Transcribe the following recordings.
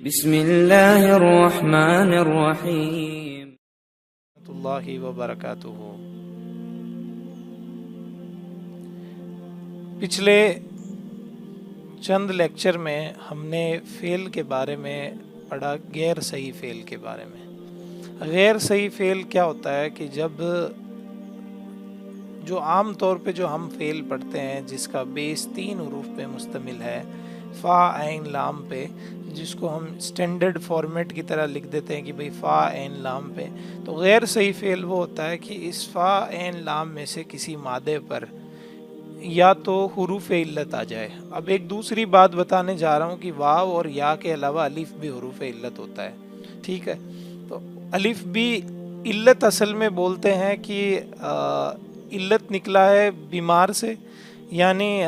बिस्मिल्लाहिर्रहमानिर्रहीम रहमतुल्लाहि व बरकातुहू। पिछले चंद लेक्चर में हमने फ़ेल के बारे में पढ़ा, गैर सही फ़ेल के बारे में। गैर सही फ़ेल क्या होता है कि जब जो आम तौर पे जो हम फ़ेल पढ़ते हैं जिसका बेस 3 हरूफ पे मुश्तमिल है, फ़ा ऐन लाम पे, जिसको हम स्टैंडर्ड फॉर्मेट की तरह लिख देते हैं कि भाई फ़ा ऐन लाम पे, तो गैर सही फ़ेल वो होता है कि इस फ़ा ऐन लाम में से किसी मादे पर या तो हुरूफ इल्लत आ जाए। अब एक दूसरी बात बताने जा रहा हूँ कि वाव और या के अलावा अलिफ भी हुरूफ इल्लत होता है, ठीक है। तो अलिफ भी इल्लत असल में बोलते हैं कि इल्लत निकला है बीमार से, यानी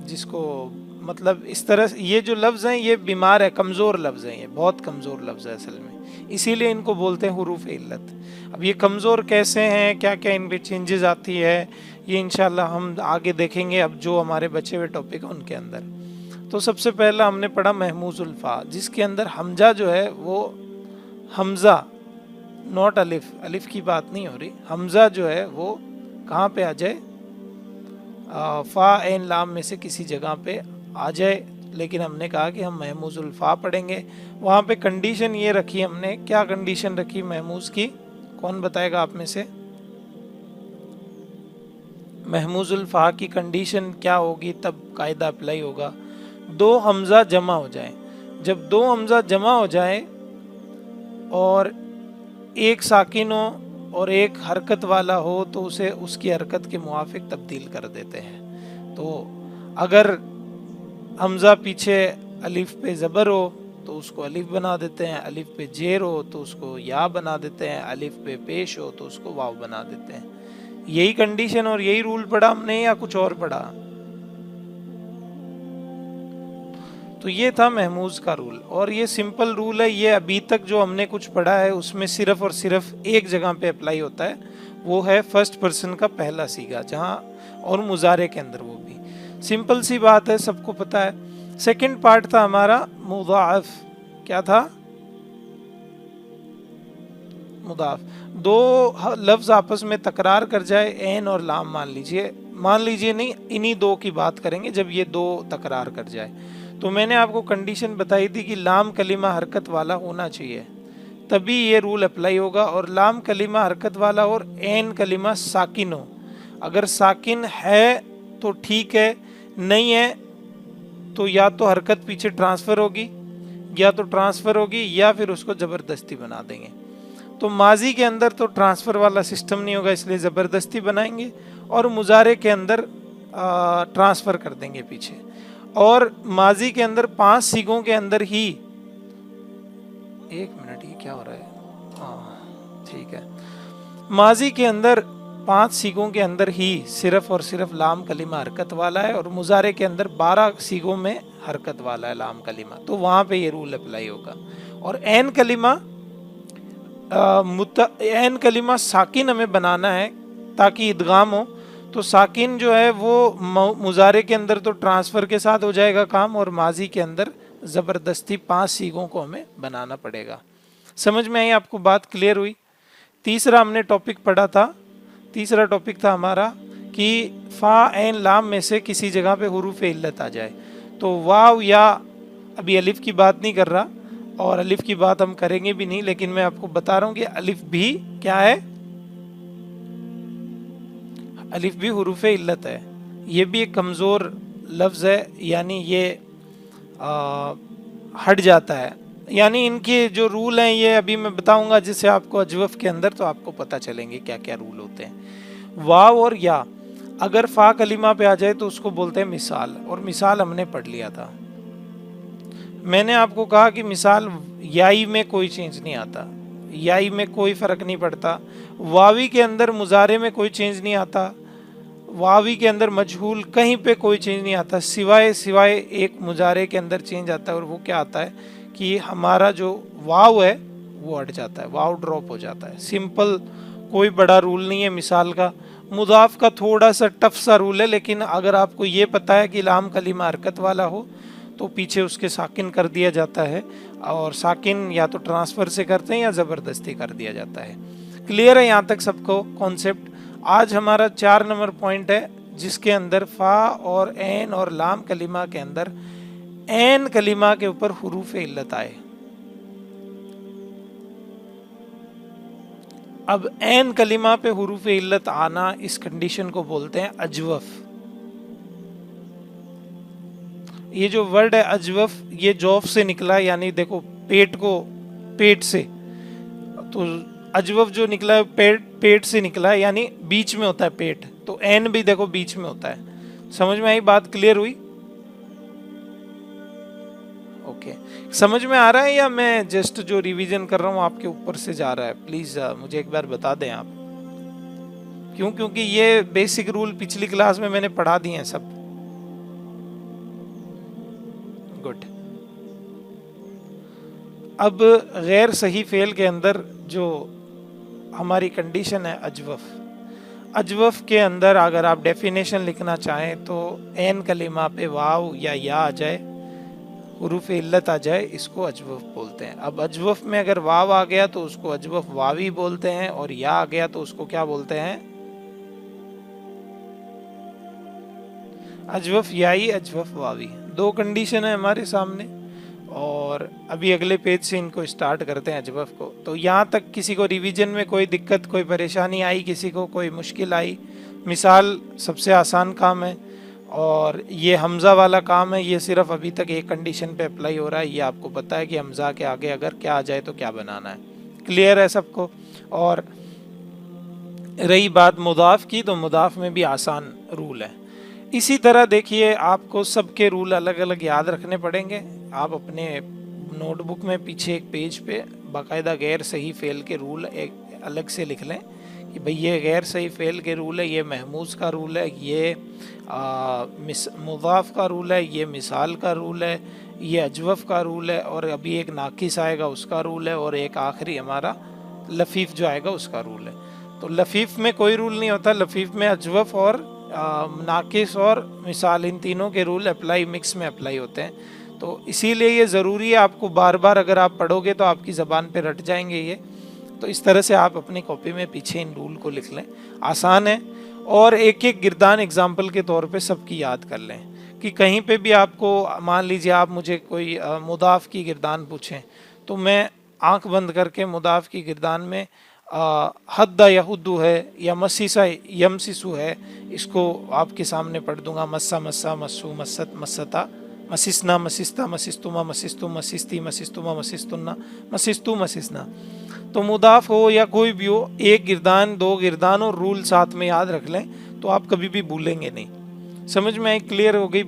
जिसको मतलब इस तरह ये जो लफ्ज़ हैं ये बीमार है, कमज़ोर लफ्ज़ हैं, ये बहुत कमज़ोर लफ्ज़ है असल में, इसीलिए इनको बोलते हैं हुरूफ इल्लत। अब ये कमज़ोर कैसे हैं, क्या क्या इनमें चेंजेस आती है, ये इंशाल्लाह हम आगे देखेंगे अब जो हमारे बचे हुए टॉपिक हैं उनके अंदर। तो सबसे पहला हमने पढ़ा महमूजुल फ़ा, जिसके अंदर हमजा जो है वो हमज़ा, नॉट अलिफ, अलिफ की बात नहीं हो रही, हमज़ा जो है वो कहाँ पे आ जाए, फ़ा ऐन लाम में से किसी जगह पे आ जाए। लेकिन हमने कहा कि हम महमूजुल फ़ा पढ़ेंगे। वहाँ पे कंडीशन ये रखी हमने, क्या कंडीशन रखी महमूज की, कौन बताएगा आप में से? महमूजुल फ़ा की कंडीशन क्या होगी, तब कायदा अप्लाई होगा, 2 हमज़ा जमा हो जाए। जब 2 हमज़ा जमा हो जाए और एक साकिन हो और एक हरकत वाला हो तो उसे उसकी हरकत के मुआफिक तब्दील कर देते हैं। तो अगर हमज़ा पीछे अलिफ पे ज़बर हो तो उसको अलिफ बना देते हैं, अलिफ पे जेर हो तो उसको या बना देते हैं, अलिफ पे पेश हो तो उसको वाव बना देते हैं। यही कंडीशन और यही रूल पढ़ा हमने या कुछ और पढ़ा? तो ये था महमूज का रूल, और ये सिंपल रूल है। ये अभी तक जो हमने कुछ पढ़ा है उसमें सिर्फ और सिर्फ एक जगह पे अप्लाई होता है, वो है फर्स्ट पर्सन का पहला सीगा, जहाँ और मुजारे के अंदर, वो भी सिंपल सी बात है, सबको पता है। सेकंड पार्ट था हमारा मुदाफ। क्या था? मुदाफ। 2 लफ्ज आपस में तकरार कर जाए, ऐन और लाम मान लीजिए नहीं, इन्हीं 2 की बात करेंगे जब ये 2 तकरार कर जाए। तो मैंने आपको कंडीशन बताई थी कि लाम कलिमा हरकत वाला होना चाहिए, तभी ये रूल अप्लाई होगा। और लाम कलिमा हरकत वाला और ऐन कलिमा साकिन हो। अगर साकिन है तो ठीक है, नहीं है तो या तो हरकत पीछे ट्रांसफ़र होगी, या फिर उसको ज़बरदस्ती बना देंगे। तो माजी के अंदर तो ट्रांसफ़र वाला सिस्टम नहीं होगा, इसलिए ज़बरदस्ती बनाएंगे, और मुजारे के अंदर ट्रांसफ़र कर देंगे पीछे। और माजी के अंदर 5 सीगों के अंदर ही, 1 मिनट, ये क्या हो रहा है? हाँ ठीक है। माजी के अंदर 5 सीगों के अंदर ही सिर्फ और सिर्फ लाम कलिमा हरकत वाला है, और मुजारे के अंदर 12 सीगों में हरकत वाला है लाम कलिमा, तो वहाँ पे ये रूल अप्लाई होगा। और ऐन कलिमा साकिन हमें बनाना है ताकि इदगाम हो, तो साकिन जो है वो मुजारे के अंदर तो ट्रांसफ़र के साथ हो जाएगा काम, और माजी के अंदर ज़बरदस्ती 5 सीगों को हमें बनाना पड़ेगा। समझ में आई आपको बात? क्लियर हुई? तीसरा हमने टॉपिक पढ़ा था, तीसरा टॉपिक था हमारा कि फ़ा ऐन लाम में से किसी जगह पे हुरूफ इल्लत आ जाए, तो वाव या, अभी अलिफ की बात नहीं कर रहा और अलिफ की बात हम करेंगे भी नहीं, लेकिन मैं आपको बता रहा हूँ कि अलिफ भी क्या है, अलिफ भी हुरूफ इल्लत है। ये भी एक कमज़ोर लफ्ज़ है, यानी ये हट जाता है। यानी इनके जो रूल हैं ये अभी मैं बताऊंगा, जिससे आपको अजवफ के अंदर तो आपको पता चलेंगे क्या क्या रूल होते हैं। वाव और या अगर फ़ा कलिमा पे आ जाए तो उसको बोलते हैं मिसाल, और मिसाल हमने पढ़ लिया था। मैंने आपको कहा कि मिसाल याई में कोई चेंज नहीं आता, याई में कोई फ़र्क नहीं पड़ता, वावी के अंदर मुजारे में कोई चेंज नहीं आता, वावी के अंदर मजहूल कहीं पे कोई चेंज नहीं आता, सिवाय एक मुजारे के अंदर चेंज आता है, और वो क्या आता है कि हमारा जो वाव है वो हट जाता है, वाव ड्रॉप हो जाता है। सिंपल, कोई बड़ा रूल नहीं है मिसाल का। मुदाफ का थोड़ा सा टफ सा रूल है, लेकिन अगर आपको ये पता है कि लाम कलिमा हरकत वाला हो तो पीछे उसके साकिन कर दिया जाता है, और साकिन या तो ट्रांसफ़र से करते हैं या ज़बरदस्ती कर दिया जाता है। क्लियर है यहाँ तक सबको कॉन्सेप्ट? आज हमारा 4 नंबर पॉइंट है जिसके अंदर फ़ा और ऐन और लाम कलिमा के अंदर ऐन कलिमा के ऊपर हुरूफ इल्लत आए। अब ऐन कलिमा पे हुरूफ इल्लत आना, इस कंडीशन को बोलते हैं अजवफ। ये जो वर्ड है अजवफ, ये जौफ से निकला, यानी देखो पेट से, तो अजवफ जो निकला है पेट से निकला है, यानी बीच में होता है पेट, तो ऐन भी देखो बीच में होता है। समझ में आई बात? क्लियर हुई? ओके, समझ में आ रहा है या मैं जस्ट जो रिवीजन कर रहा हूँ आपके ऊपर से जा रहा है? प्लीज मुझे एक बार बता दें आप। क्यों? क्योंकि ये बेसिक रूल पिछली क्लास में मैंने पढ़ा दिए हैं सब। गुड। अब गैर सही फेल के अंदर जो हमारी कंडीशन है अजवफ के अंदर अगर आप डेफिनेशन लिखना चाहें तो ऐन कलिमा पे वाव या आ जाए, हुरूफ इल्लत आ जाए, इसको अजवफ बोलते हैं। अब अजवफ में अगर वाव आ गया तो उसको अजवफ वावी बोलते हैं, और या आ गया तो उसको क्या बोलते हैं? अजवफ याई, अजवफ वावी। दो कंडीशन है हमारे सामने, और अभी अगले पेज से इनको स्टार्ट करते हैं अजवफ को। तो यहाँ तक किसी को रिवीजन में कोई दिक्कत, कोई परेशानी आई, किसी को कोई मुश्किल आई? मिसाल सबसे आसान काम है, और ये हमज़ा वाला काम है, ये सिर्फ अभी तक एक कंडीशन पे अप्लाई हो रहा है। ये आपको पता है कि हमज़ा के आगे अगर क्या आ जाए तो क्या बनाना है। क्लियर है सबको? और रही बात मुदाफ की, तो मुदाफ में भी आसान रूल है। इसी तरह देखिए, आपको सबके रूल अलग अलग याद रखने पड़ेंगे। आप अपने नोटबुक में पीछे एक पेज पे बाकायदा गैर सही फेल के रूल एक अलग से लिख लें कि भाई ये गैर सही फेल के रूल है, ये महमूज का रूल है, ये मुदाफ का रूल है, ये मिसाल का रूल है, ये अजवफ का रूल है, और अभी एक नाकिस आएगा उसका रूल है, और एक आखिरी हमारा लफीफ जो आएगा उसका रूल है। तो लफीफ में कोई रूल नहीं होता, लफीफ में अजवफ और नाकिस और मिसाल, इन तीनों के रूल मिक्स में अप्लाई होते हैं। तो इसीलिए ये ज़रूरी है, आपको बार बार अगर आप पढ़ोगे तो आपकी ज़बान पे रट जाएंगे ये। तो इस तरह से आप अपनी कॉपी में पीछे इन रूल को लिख लें, आसान है। और एक एक गिरदान एग्जाम्पल के तौर पे सबकी याद कर लें कि कहीं पे भी आपको, मान लीजिए आप मुझे कोई मुदाफ की गिरदान पूछें, तो मैं आंख बंद करके मुदाफ की गिरदान में हद्दा यहुद्दू है या मसीसा यमसिसु है, इसको आपके सामने पढ़ दूंगा। मस्सा मस्सा, मस्सू मस्सत, मस्सता, मसिस्ना, मसिस्ता, मसिस्तुमा, मसिस्तुम, मसिस्ती, मसिस्तुमा, मसिस्तुन्ना, मसिस्तु, मसिस्ना। तो मुदाफ हो या कोई भी हो, एक गिरदान, दो गिरदान और रूल साथ में याद रख लें, तो आप कभी भी भूलेंगे नहीं। समझ में आई? क्लियर हो गई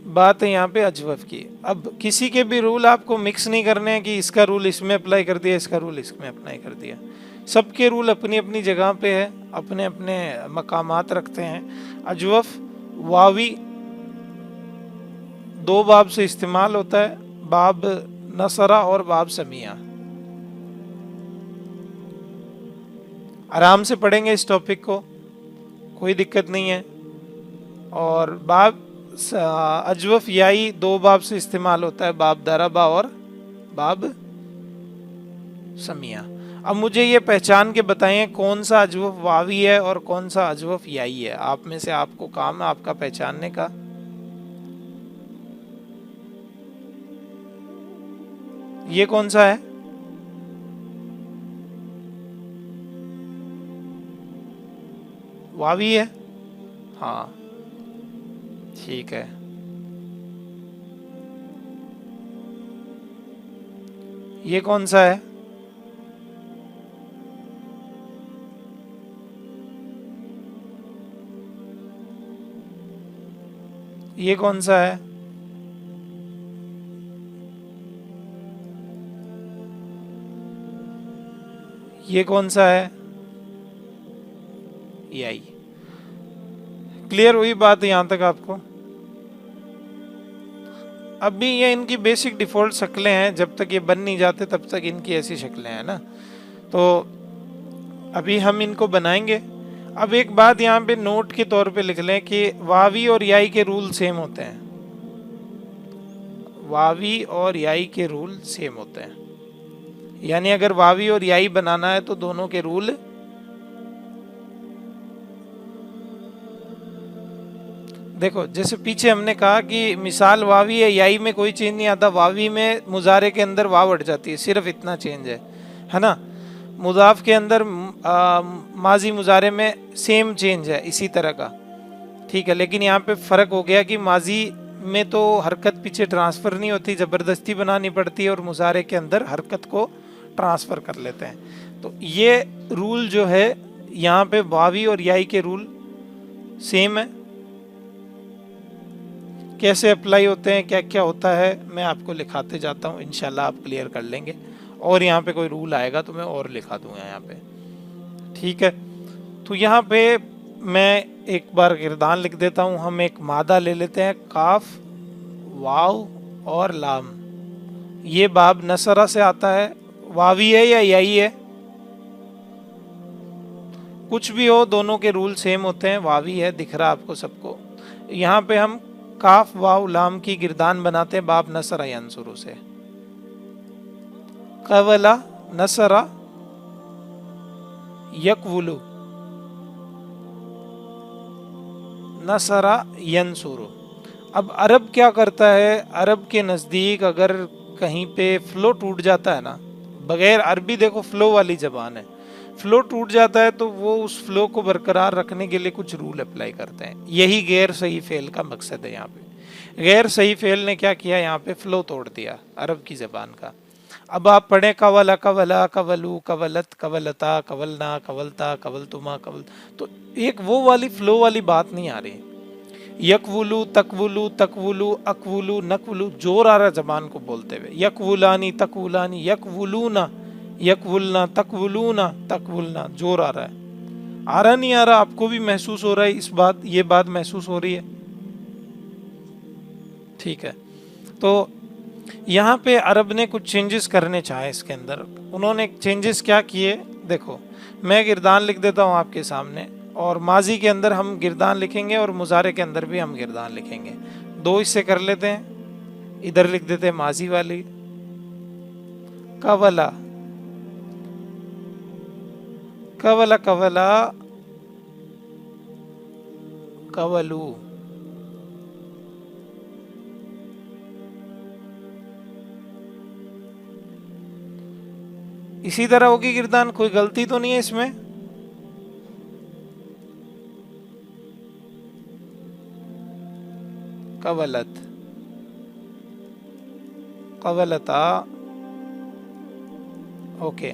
बात है यहाँ पे अजवफ की। अब किसी के भी रूल आपको मिक्स नहीं करने हैं कि इसका रूल इसमें अप्लाई कर दिया, इसका रूल इसमें अप्लाई कर दिया। सबके रूल अपनी अपनी जगह पे है, अपने अपने मकामात रखते हैं। अजवफ वावी दो बाब से इस्तेमाल होता है, बाब नसरा और बाब समिया। आराम से पढ़ेंगे इस टॉपिक को, कोई दिक्कत नहीं है। और बाब अजवफ याई दो बाब से इस्तेमाल होता है, बाब दरबा और बाब समिया। अब मुझे ये पहचान के बताइए कौन सा अजवफ वावी है और कौन सा अजवफ याई है। आप में से आपको काम है आपका पहचानने का। ये कौन सा है? वावी है, हाँ ठीक है। ये कौन सा है? ये कौन सा है? ये कौन सा है? यही। क्लियर हुई बात यहां तक आपको? अभी ये इनकी बेसिक डिफ़ॉल्ट शक्लें हैं, जब तक ये बन नहीं जाते तब तक इनकी ऐसी शक्लें हैं ना। तो अभी हम इनको बनाएंगे। अब एक बात यहाँ पे नोट के तौर पे लिख लें कि वावी और याई के रूल सेम होते हैं। वावी और याई के रूल सेम होते हैं, यानी अगर वावी और याई बनाना है तो दोनों के रूल देखो, जैसे पीछे हमने कहा कि मिसाल वावी है, याई में कोई चेंज नहीं आता, वावी में मुजारे के अंदर वाव हट जाती है, सिर्फ इतना चेंज है ना। मुजाफ के अंदर माजी मुजारे में सेम चेंज है इसी तरह का, ठीक है। लेकिन यहाँ पे फ़र्क हो गया कि माजी में तो हरकत पीछे ट्रांसफ़र नहीं होती, ज़बरदस्ती बनानी पड़ती है, और मुजारे के अंदर हरकत को ट्रांसफ़र कर लेते हैं। तो ये रूल जो है यहाँ पे वावी और याई के रूल सेम है। कैसे अप्लाई होते हैं, क्या क्या होता है, मैं आपको लिखाते जाता हूँ, इंशाल्लाह आप क्लियर कर लेंगे। और यहाँ पे कोई रूल आएगा तो मैं और लिखा दूंगा यहाँ पे, ठीक है। तो यहाँ पे मैं एक बार गिरदान लिख देता हूँ। हम एक मादा ले लेते हैं, काफ वाव और लाम। ये बाब नसरा से आता है, वावी है या यही है, कुछ भी हो, दोनों के रूल सेम होते हैं। वावी है, दिख रहा आपको सबको। यहाँ पे हम काफ वाव लाम की गिरदान बनाते हैं बाब नसरा यंसुरु से। कवला नसरा यकवुलु, नसरा यंसुरु। अब अरब क्या करता है, अरब के नज़दीक अगर कहीं पे फ्लो टूट जाता है ना, बगैर अरबी देखो फ्लो वाली जबान है, फ्लो टूट जाता है तो वो उस फ्लो को बरकरार रखने के लिए कुछ रूल अप्लाई करते हैं। यही गैर सही फेल का मकसद है। यहाँ पे गैर सही फेल ने क्या किया, यहाँ पे फ्लो तोड़ दिया अरब की जबान का। अब आप पढ़ें कवला कवला कवलू कवलत कवलता कवलना कवलता कवलतुमा कवल, तो एक वो वाली फ्लो वाली बात नहीं आ रही। यकवुलू तकवुलू तकवुलू अकवुलू नकवुलू, जोर आ रहा है जबान को बोलते हुए। यकवुलानी तकवुलानी यकवुलूना यकवुलना तकवुलूना तकवुलना, जोर आ रहा है। आ रहा नहीं आ रहा, आपको भी महसूस हो रहा है, इस बात ये बात महसूस हो रही है, ठीक है। तो यहाँ पे अरब ने कुछ चेंजेस करने चाहे इसके अंदर। उन्होंने चेंजेस क्या किए, देखो मैं गिरदान लिख देता हूँ आपके सामने, और माजी के अंदर हम गिरदान लिखेंगे और मुजारे के अंदर भी हम गिरदान लिखेंगे। दो हिस्से कर लेते हैं, इधर लिख देते हैं माजी वाली कवला कवला कवला कवलू, इसी तरह होगी गिरदान, कोई गलती तो नहीं है इसमें। कवलत कवलता, ओके।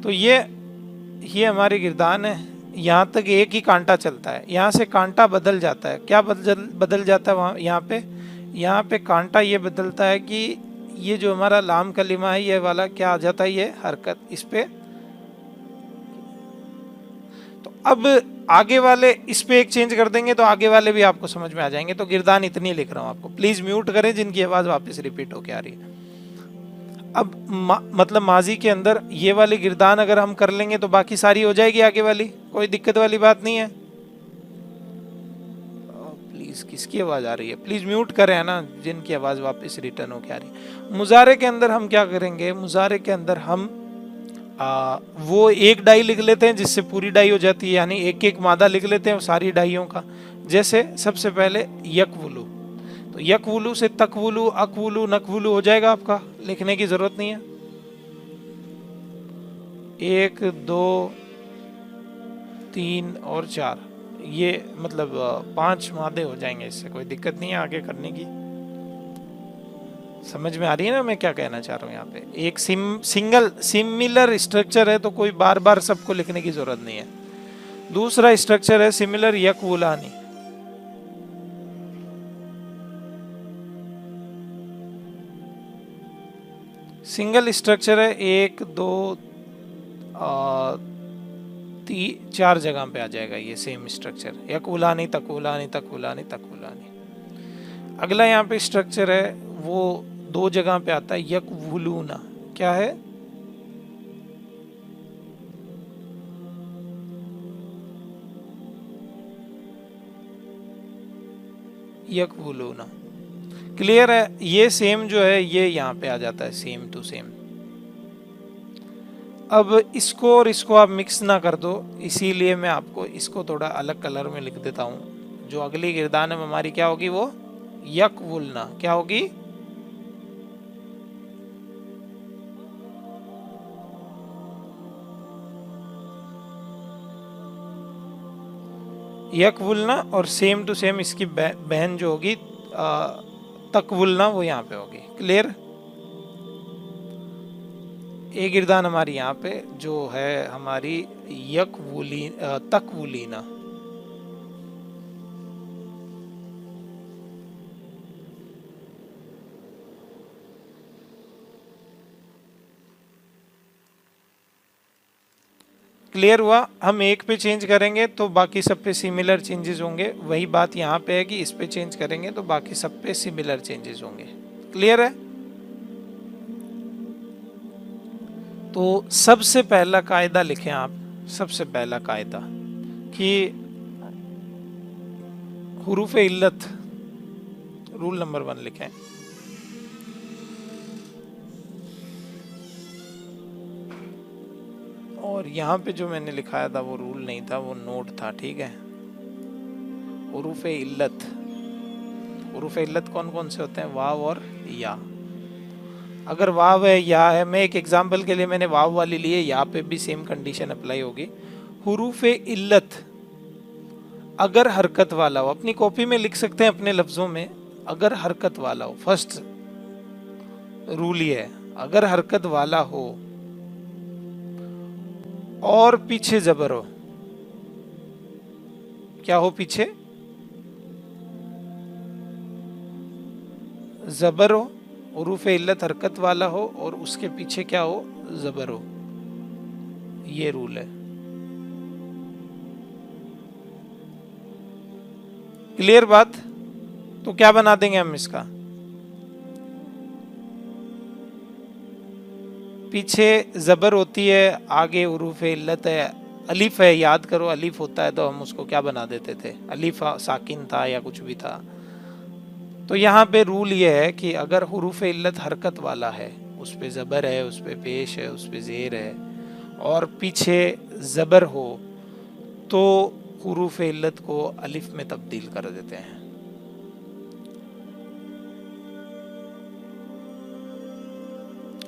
तो ये हमारी गिरदान है। यहाँ तक एक ही कांटा चलता है, यहाँ से कांटा बदल जाता है। क्या बदल जाता है वहाँ, यहाँ पे कांटा ये बदलता है कि ये जो हमारा लाम कलिमा है, ये वाला क्या आ जाता है, ये हरकत इस पे। तो अब आगे वाले इस पे एक चेंज कर देंगे तो आगे वाले भी आपको समझ में आ जाएंगे। तो गिरदान इतनी लिख रहा हूँ आपको, प्लीज म्यूट करें जिनकी आवाज वापस रिपीट होके आ रही है। अब मतलब माजी के अंदर ये वाली गिरदान अगर हम कर लेंगे तो बाकी सारी हो जाएगी आगे वाली, कोई दिक्कत वाली बात नहीं है। प्लीज किसकी आवाज आ रही है, प्लीज म्यूट करें, है ना, जिनकी आवाज वापस रिटर्न होके आ रही है। मुजारे के अंदर हम क्या करेंगे, मुजारे के अंदर हम वो एक डाई लिख लेते हैं जिससे पूरी डाई हो जाती है, यानी एक एक मादा लिख लेते हैं सारी डाइयों का। जैसे सबसे पहले यकवुलू, तो यकवुलू से तकवुलू अकवुलू नकवुलू हो जाएगा, आपका लिखने की जरूरत नहीं है। 1 2 3 और 4, ये मतलब 5 मादे हो जाएंगे, इससे कोई दिक्कत नहीं है आगे करने की। समझ में आ रही है ना मैं क्या कहना चाह रहा हूँ। यहाँ पे एक सिमिलर स्ट्रक्चर है तो कोई बार बार सबको लिखने की जरूरत नहीं है। दूसरा स्ट्रक्चर है सिमिलर यकवुलानी, सिंगल स्ट्रक्चर है, 1 2 3 4 जगह पे आ जाएगा ये सेम स्ट्रक्चर, यकवुलानी तकवुलानी तकवुलानी तकवुलानी। अगला यहाँ पे स्ट्रक्चर है वो 2 जगह पे आता है, यकवुलूना, क्या है, यकवुलूना। क्लियर है? ये सेम जो है ये यहाँ पे आ जाता है, सेम टू सेम। अब इसको और इसको आप मिक्स ना कर दो, इसीलिए मैं आपको इसको थोड़ा अलग कलर में लिख देता हूँ। जो अगली गिरदान है हमारी क्या होगी, वो यकवुलना। क्या होगी? यकवुलना, और सेम टू सेम इसकी बहन जो होगी तकवुलना, वो यहाँ पे होगी। क्लियर? एक गिरदान हमारी यहाँ पे जो है हमारी तकवुलीना। क्लियर हुआ? हम एक पे चेंज करेंगे तो बाकी सब पे सिमिलर चेंजेस होंगे। वही बात यहाँ पे है कि इस पे चेंज करेंगे तो बाकी सब पे सिमिलर चेंजेस होंगे। क्लियर है? तो सबसे पहला कायदा लिखें आप। सबसे पहला कायदा कि हुरूफ इल्लत, रूल नंबर 1 लिखें। और यहाँ पे जो मैंने लिखाया था वो रूल नहीं था, वो नोट था। ठीक है? हुरूफ इल्लत, हुरूफ इल्लत कौन कौन से होते हैं? वाव और या। अगर वाव है या है, मैं एक एग्जांपल के लिए मैंने वाव वाली ली है, यहाँ पे भी सेम कंडीशन अप्लाई होगी। हुरूफ इल्लत अगर हरकत वाला हो, अपनी कॉपी में लिख सकते हैं अपने लफ्जों में, अगर हरकत वाला हो। फर्स्ट रूल ये है, अगर हरकत वाला हो और पीछे जबर हो। क्या हो? पीछे जबर हो, हुरूफ इल्लत हरकत वाला हो और उसके पीछे क्या हो? जबर हो। ये रूल है। क्लियर बात? तो क्या बना देंगे हम इसका? पीछे जबर होती है, आगे हुरूफ इल्लत है, अलिफ है। याद करो, अलिफ होता है तो हम उसको क्या बना देते थे? अलिफ साकिन था या कुछ भी था। तो यहाँ पे रूल ये है कि अगर हुरूफ इल्लत हरकत वाला है, उस पे जबर है, उस पे पेश है, उस पे जेर है और पीछे जबर हो, तो हुरूफ इल्लत को अलिफ में तब्दील कर देते हैं।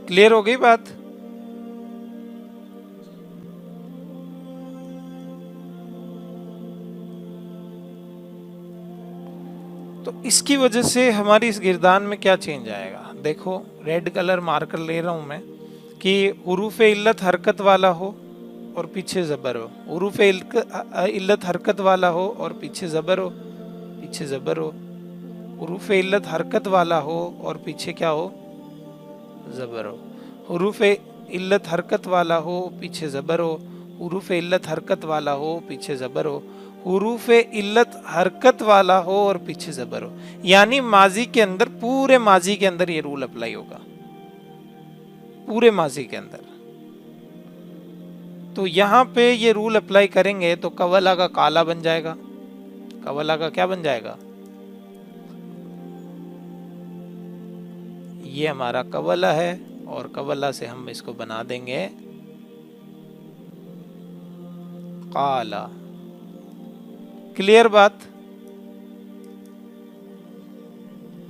क्लियर हो गई बात? तो इसकी वजह से हमारी इस गिरदान में क्या चेंज आएगा? देखो, रेड कलर मार्कर ले रहा हूं मैं कि हुरूफ इल्लत हरकत वाला हो और पीछे जबर हो, हुरूफ इल्लत हरकत वाला हो और पीछे जबर हो, पीछे जबर हो, हुरूफ इल्लत हरकत वाला हो और पीछे क्या हो? जबर हो, हुरूफ इल्लत हरकत वाला हो, पीछे जबर हो, हुरूफ इल्लत हरकत वाला हो, पीछे जबर हो, हुरूफ इल्लत हरकत वाला हो और पीछे जबर हो। यानी माजी के अंदर, पूरे माजी के अंदर ये रूल अप्लाई होगा, पूरे माजी के अंदर। तो यहां पे ये रूल अप्लाई करेंगे तो कवला का काला बन जाएगा। कवला का क्या बन जाएगा? ये हमारा कवला है और कवला से हम इसको बना देंगे काला। क्लियर बात?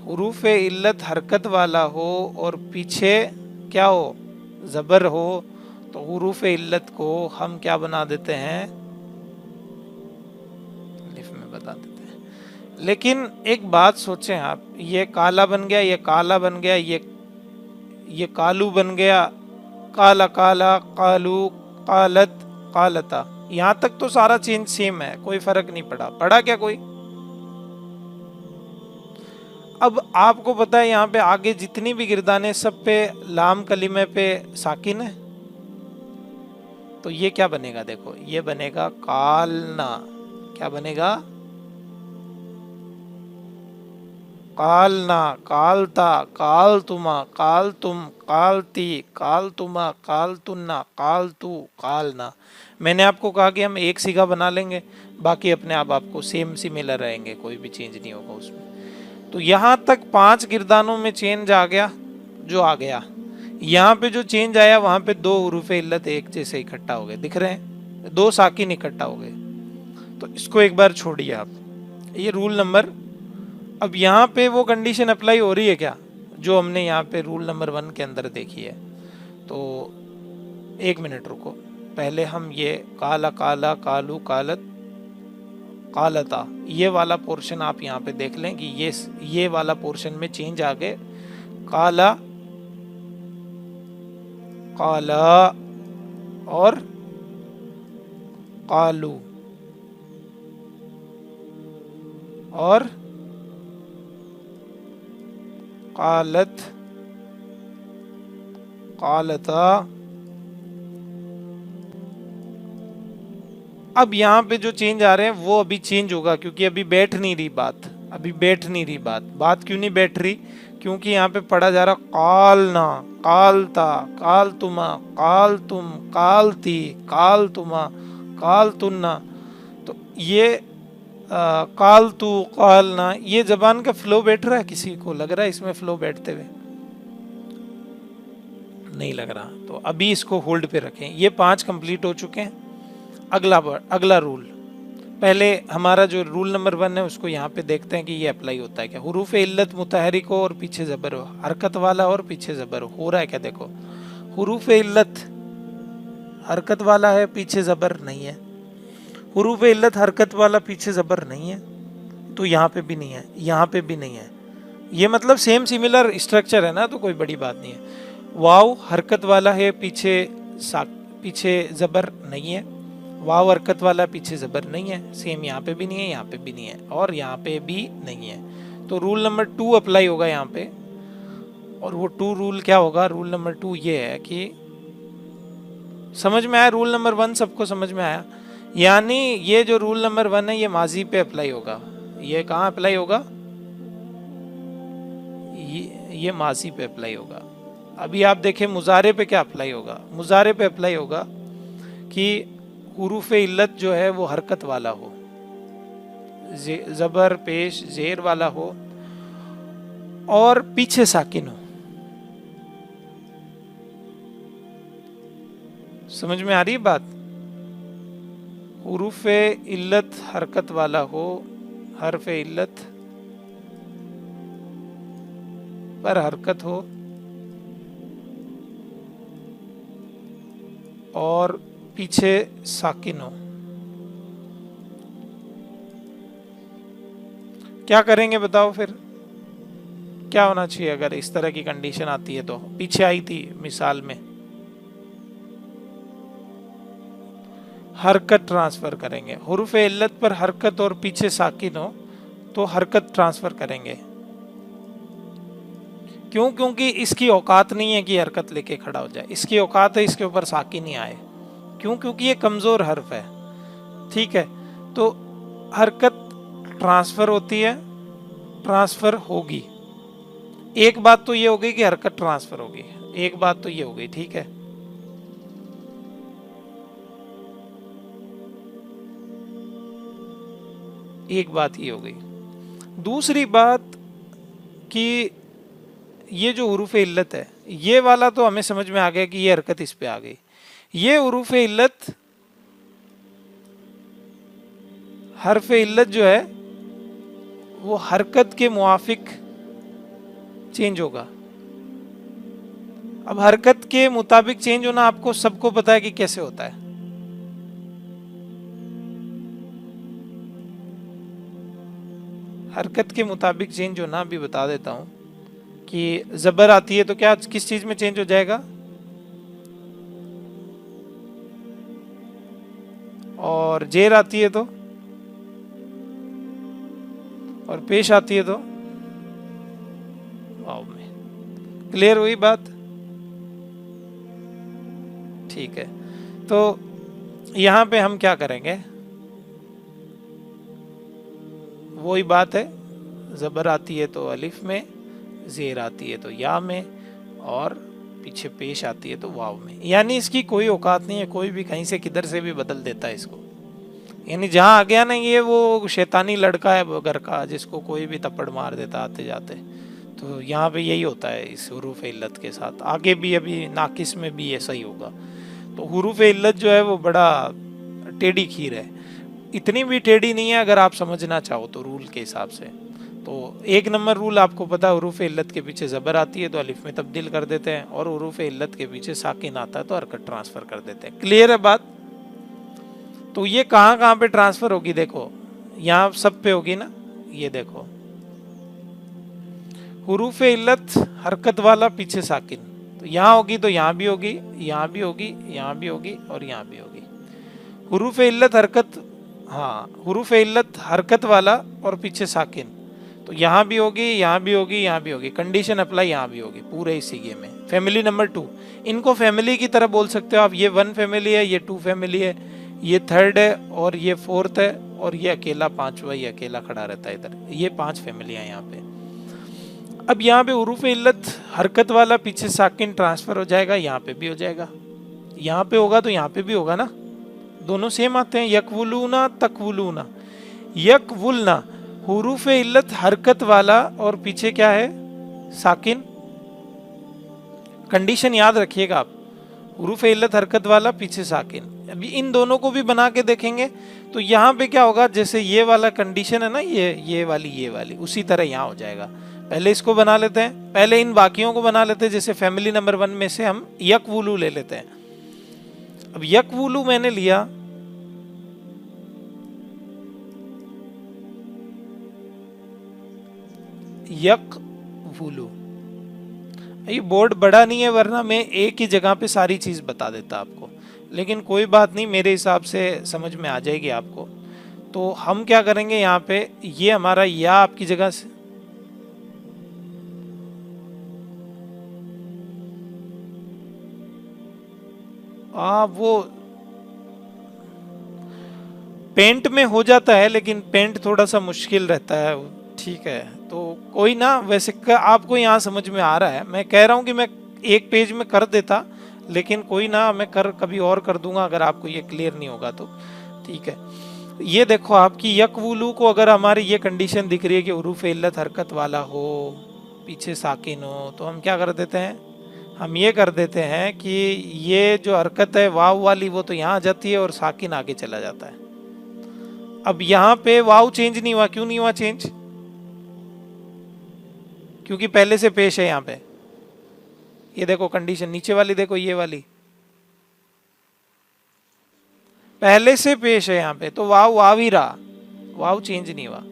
हुरूफ इल्लत हरकत वाला हो और पीछे क्या हो? जबर हो, तो हुरूफ इल्लत को हम क्या बना देते हैं? अलिफ में बता देते हैं। लेकिन एक बात सोचें आप, ये काला बन गया, ये काला बन गया, ये कालू बन गया, काला काला, कालू, कालत, कालता, यहां तक तो सारा चेंज सेम है, कोई फर्क नहीं पड़ा। पड़ा क्या कोई? अब आपको पता है यहाँ पे आगे जितनी भी गिरदाने सब पे लाम कलीमे पे साकिन है, तो ये क्या बनेगा? देखो, ये बनेगा कालना। क्या बनेगा? कालना, कालता, कालतुमा, कालतुम, कालती, कालतुमा, कालतुन्ना, कालतू, कालना। मैंने आपको कहा कि हम एक सीगा बना लेंगे, बाकी अपने आप आपको सेम सिमिलर रहेंगे, कोई भी चेंज नहीं होगा उसमें। तो यहाँ तक 5 गिरदानों में चेंज आ गया जो आ गया, यहाँ पे जो चेंज आया वहां पे 2 हुरूफ इल्लत एक जैसे इकट्ठा हो गए, दिख रहे हैं, 2 साकिन इकट्ठा हो गए। तो इसको एक बार छोड़िए आप, ये रूल नंबर। अब यहाँ पे वो कंडीशन अप्लाई हो रही है क्या जो हमने यहाँ पे रूल नंबर 1 के अंदर देखी है? तो 1 मिनट रुको, पहले हम ये काला काला कालू कालत कालता ये वाला पोर्शन आप यहाँ पे देख लें कि ये वाला पोर्शन में चेंज आ गए, काला काला और कालू और कालत कालता। अब यहाँ पे जो चेंज आ रहे हैं वो अभी चेंज होगा, क्योंकि अभी बैठ नहीं रही बात, अभी बैठ नहीं रही बात क्यों नहीं बैठ रही? क्योंकि यहाँ पे पढ़ा जा रहा कालना, कालता, काल तुमा, काल तुम, कालती, काल तुमा, काल तुन्ना। तो ये काल तू कालना, ये जबान का फ्लो बैठ रहा है? किसी को लग रहा है इसमें फ्लो बैठते हुए? नहीं लग रहा। तो अभी इसको होल्ड पे रखें, ये 5 कंप्लीट हो चुके हैं। अगला रूल, पहले हमारा जो रूल नंबर 1 है उसको यहाँ पे देखते हैं कि ये अप्लाई होता है क्या। हुरूफ इल्लत मुतहरिक हो और पीछे जबर हो, हरकत वाला और पीछे जबर हो रहा है क्या? देखो हुरूफ इल्लत हरकत वाला है, पीछे जबर नहीं है। हुरूफ इल्लत हरकत वाला, पीछे जबर नहीं है, तो यहाँ पे भी नहीं है, यहाँ पे भी नहीं है। ये मतलब सेम सिमिलर स्ट्रक्चर है ना, तो कोई बड़ी बात नहीं है। वाव हरकत वाला है, पीछे जबर नहीं है। वाव हरकत वाला, पीछे जबर नहीं है, सेम यहाँ पे भी नहीं है, यहाँ पे भी नहीं है और यहाँ पे भी नहीं है। तो रूल नंबर 2 अप्लाई होगा यहाँ पे। और वो 2 रूल क्या होगा? रूल नंबर 2 ये है कि, समझ में आया? रूल नंबर 1 सबको समझ में आया? यानी ये जो रूल नंबर 1 है ये माजी पे अप्लाई होगा। ये कहाँ अप्लाई होगा? ये माजी पे अप्लाई होगा। अभी आप देखें मुजारे पे क्या अप्लाई होगा? मुजारे पे अप्लाई होगा कि हुरूफ इल्लत जो है वो हरकत वाला हो, जबर पेश जेर वाला हो और पीछे साकिन हो। समझ में आ रही है बात? हुरूफ इल्लत हरकत वाला हो, हरफ इल्लत पर हरकत हो और पीछे साकिन हो। क्या करेंगे बताओ फिर? क्या होना चाहिए अगर इस तरह की कंडीशन आती है? तो पीछे आई थी मिसाल में, हरकत ट्रांसफर करेंगे। हुरूफ इल्लत पर हरकत और पीछे साकिन हो तो हरकत ट्रांसफर करेंगे। क्यों? क्योंकि इसकी औकात नहीं है कि हरकत लेके खड़ा हो जाए, इसकी औकात है इसके ऊपर साकिन ही आए। क्यों? क्योंकि ये कमजोर हर्फ है। ठीक है, तो हरकत ट्रांसफर होती है, ट्रांसफर होगी। एक बात तो ये हो गई कि हरकत ट्रांसफर होगी, एक बात तो ये हो गई। ठीक है, एक बात ये हो गई। दूसरी बात कि ये जो हुरूफ इल्लत है ये वाला तो हमें समझ में आ गया कि ये हरकत इस पे आ गई। ये हुरूफ इल्लत, हरफ इल्लत जो है वो हरकत के मुआफिक चेंज होगा। अब हरकत के मुताबिक चेंज होना आपको सबको पता है कि कैसे होता है। हरकत के मुताबिक चेंज होना भी बता देता हूं कि जबर आती है तो क्या किस चीज में चेंज हो जाएगा? और जेर आती है तो, और पेश आती है तो वाव में। क्लियर हुई बात? ठीक है, तो यहां पे हम क्या करेंगे? वही बात है, जबर आती है तो अलिफ में, जेर आती है तो या में, और पीछे पेश आती है तो वाव में। यानी इसकी कोई औकात नहीं है, कोई भी कहीं से किधर से भी बदल देता है इसको। यानी जहाँ आ गया ना ये वो शैतानी लड़का है वो घर का जिसको कोई भी थप्पड़ मार देता आते जाते, तो यहाँ पे यही होता है इस हुरूफ इल्लत के साथ। आगे भी अभी नाकिस में भी ऐसा ही होगा। तो हुरूफ इल्लत जो है वो बड़ा टेढ़ी खीर है, इतनी भी टेढ़ी नहीं है अगर आप समझना चाहो तो रूल के हिसाब से। तो एक नंबर रूल आपको पता है, हुरूफ इल्लत के पीछे ज़बर आती है तो अलिफ में तब्दील कर देते हैं, और हुरूफ इल्लत के पीछे साकिन आता है तो हरकत ट्रांसफ़र कर देते हैं। क्लियर है बात? तो ये कहाँ कहाँ पे ट्रांसफ़र होगी, देखो यहाँ सब पे होगी ना, ये देखो हुरूफ इल्लत हरकत वाला पीछे साकिन, तो यहाँ होगी तो यहाँ भी होगी, यहाँ भी होगी, यहाँ भी होगी और यहाँ भी होगी। हुरूफ इल्लत हरकत, हाँ हुरूफ इल्लत हरकत वाला और पीछे साकिन, तो यहाँ भी होगी, यहाँ भी होगी, यहाँ भी होगी। कंडीशन अप्लाई यहाँ भी होगी पूरे इसी सीगे में। फैमिली नंबर 2, इनको फैमिली की तरह बोल सकते हो आप। ये 1 फैमिली है, ये 2 फैमिली है, ये 3rd है और ये 4th है, और ये अकेला 5वां, ये अकेला खड़ा रहता है इधर। ये 5 फैमिलियाँ यहाँ पे। अब यहाँ पे हुरूफ इल्लत हरकत वाला पीछे साकिन ट्रांसफ़र हो जाएगा, यहाँ पे भी हो जाएगा, यहाँ पे होगा तो यहाँ पे भी होगा ना, दोनों सेम आते हैं। यकवुलूना तकवुलूना, यकवुलना हुरूफ इल्लत हरकत वाला और पीछे क्या है साकिन। कंडीशन याद रखिएगा आप, हुरूफ इल्लत हरकत वाला पीछे साकिन। अभी इन दोनों को भी बना के देखेंगे तो यहाँ पे क्या होगा, जैसे ये वाला कंडीशन है ना, ये वाली उसी तरह यहाँ हो जाएगा। पहले इसको बना लेते हैं, पहले इन बाकियों को बना लेते हैं। जैसे फैमिली नंबर 1 में से हम यकवुलू ले लेते हैं। अब यकवुलू मैंने लिया, यकवुलू, ये बोर्ड बड़ा नहीं है वरना मैं एक ही जगह पे सारी चीज बता देता आपको, लेकिन कोई बात नहीं, मेरे हिसाब से समझ में आ जाएगी आपको। तो हम क्या करेंगे, यहाँ पे ये हमारा या आपकी जगह से, वो पेंट में हो जाता है लेकिन पेंट थोड़ा सा मुश्किल रहता है, ठीक है। तो कोई ना, वैसे आपको यहाँ समझ में आ रहा है, मैं कह रहा हूँ कि मैं एक पेज में कर देता, लेकिन कोई ना, मैं कभी और कर दूंगा अगर आपको ये क्लियर नहीं होगा तो, ठीक है। ये देखो आपकी यकवुलू को अगर हमारी ये कंडीशन दिख रही है कि हुरूफ इल्लत हरकत वाला हो, पीछे साकिन हो, तो हम क्या कर देते हैं, हम ये कर देते हैं कि ये जो हरकत है वाव वाली वो तो यहाँ आ जाती है और साकिन आगे चला जाता है। अब यहाँ पे वाव चेंज नहीं हुआ, क्यों नहीं हुआ चेंज, क्योंकि पहले से पेश है यहाँ पे। ये देखो कंडीशन नीचे वाली देखो, ये वाली पहले से पेश है यहाँ पे, तो वाव वाव ही रहा, वाव चेंज नहीं हुआ।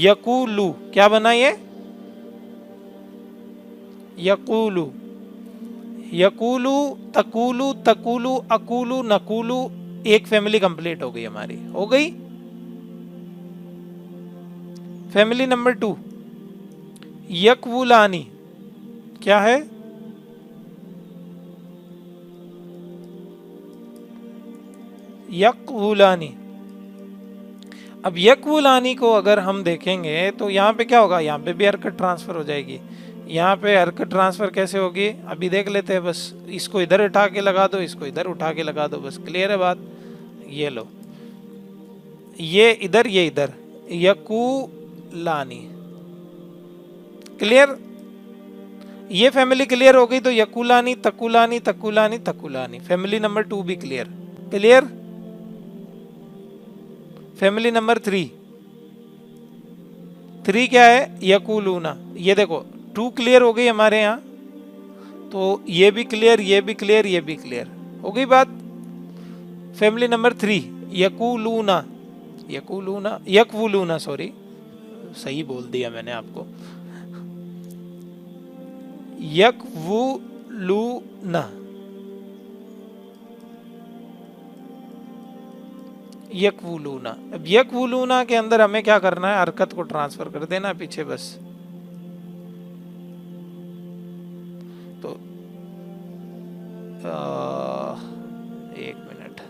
यकूलू क्या बना ये, यकूलू, यकूलू, तकूलू, तकूलू, अकूलू, नकूलू, एक फैमिली कंप्लीट हो गई हमारी, हो गई। फैमिली नंबर 2 यकवुलानी, क्या है, यकवुलानी। अब यकवुलानी को अगर हम देखेंगे तो यहाँ पे क्या होगा, यहाँ पे भी हरकत ट्रांसफर हो जाएगी। यहाँ पे हरकत ट्रांसफर कैसे होगी अभी देख लेते हैं, बस इसको इधर उठा के लगा दो, इसको इधर उठा के लगा दो, बस क्लियर है बात। ये लो, ये इधर, ये इधर, यकूलानी, क्लियर। ये फैमिली क्लियर हो गई, तो यकूलानी, तकुलानी, तकुलानी, तकुलानी, फैमिली नंबर 2 भी क्लियर, क्लियर। फैमिली नंबर 3 क्या है, यकूलूना। ये देखो 2 क्लियर हो गई हमारे यहाँ, तो ये भी क्लियर, ये भी क्लियर, ये भी क्लियर हो गई बात। फैमिली नंबर 3 यकूलूना, यकूलूना, यकवुलूना, सॉरी सही बोल दिया मैंने आपको, यकवुलूना, यकवुलूना। अब यकवुलूना के अंदर हमें क्या करना है, हरकत को ट्रांसफर कर देना पीछे बस। तो एक मिनट,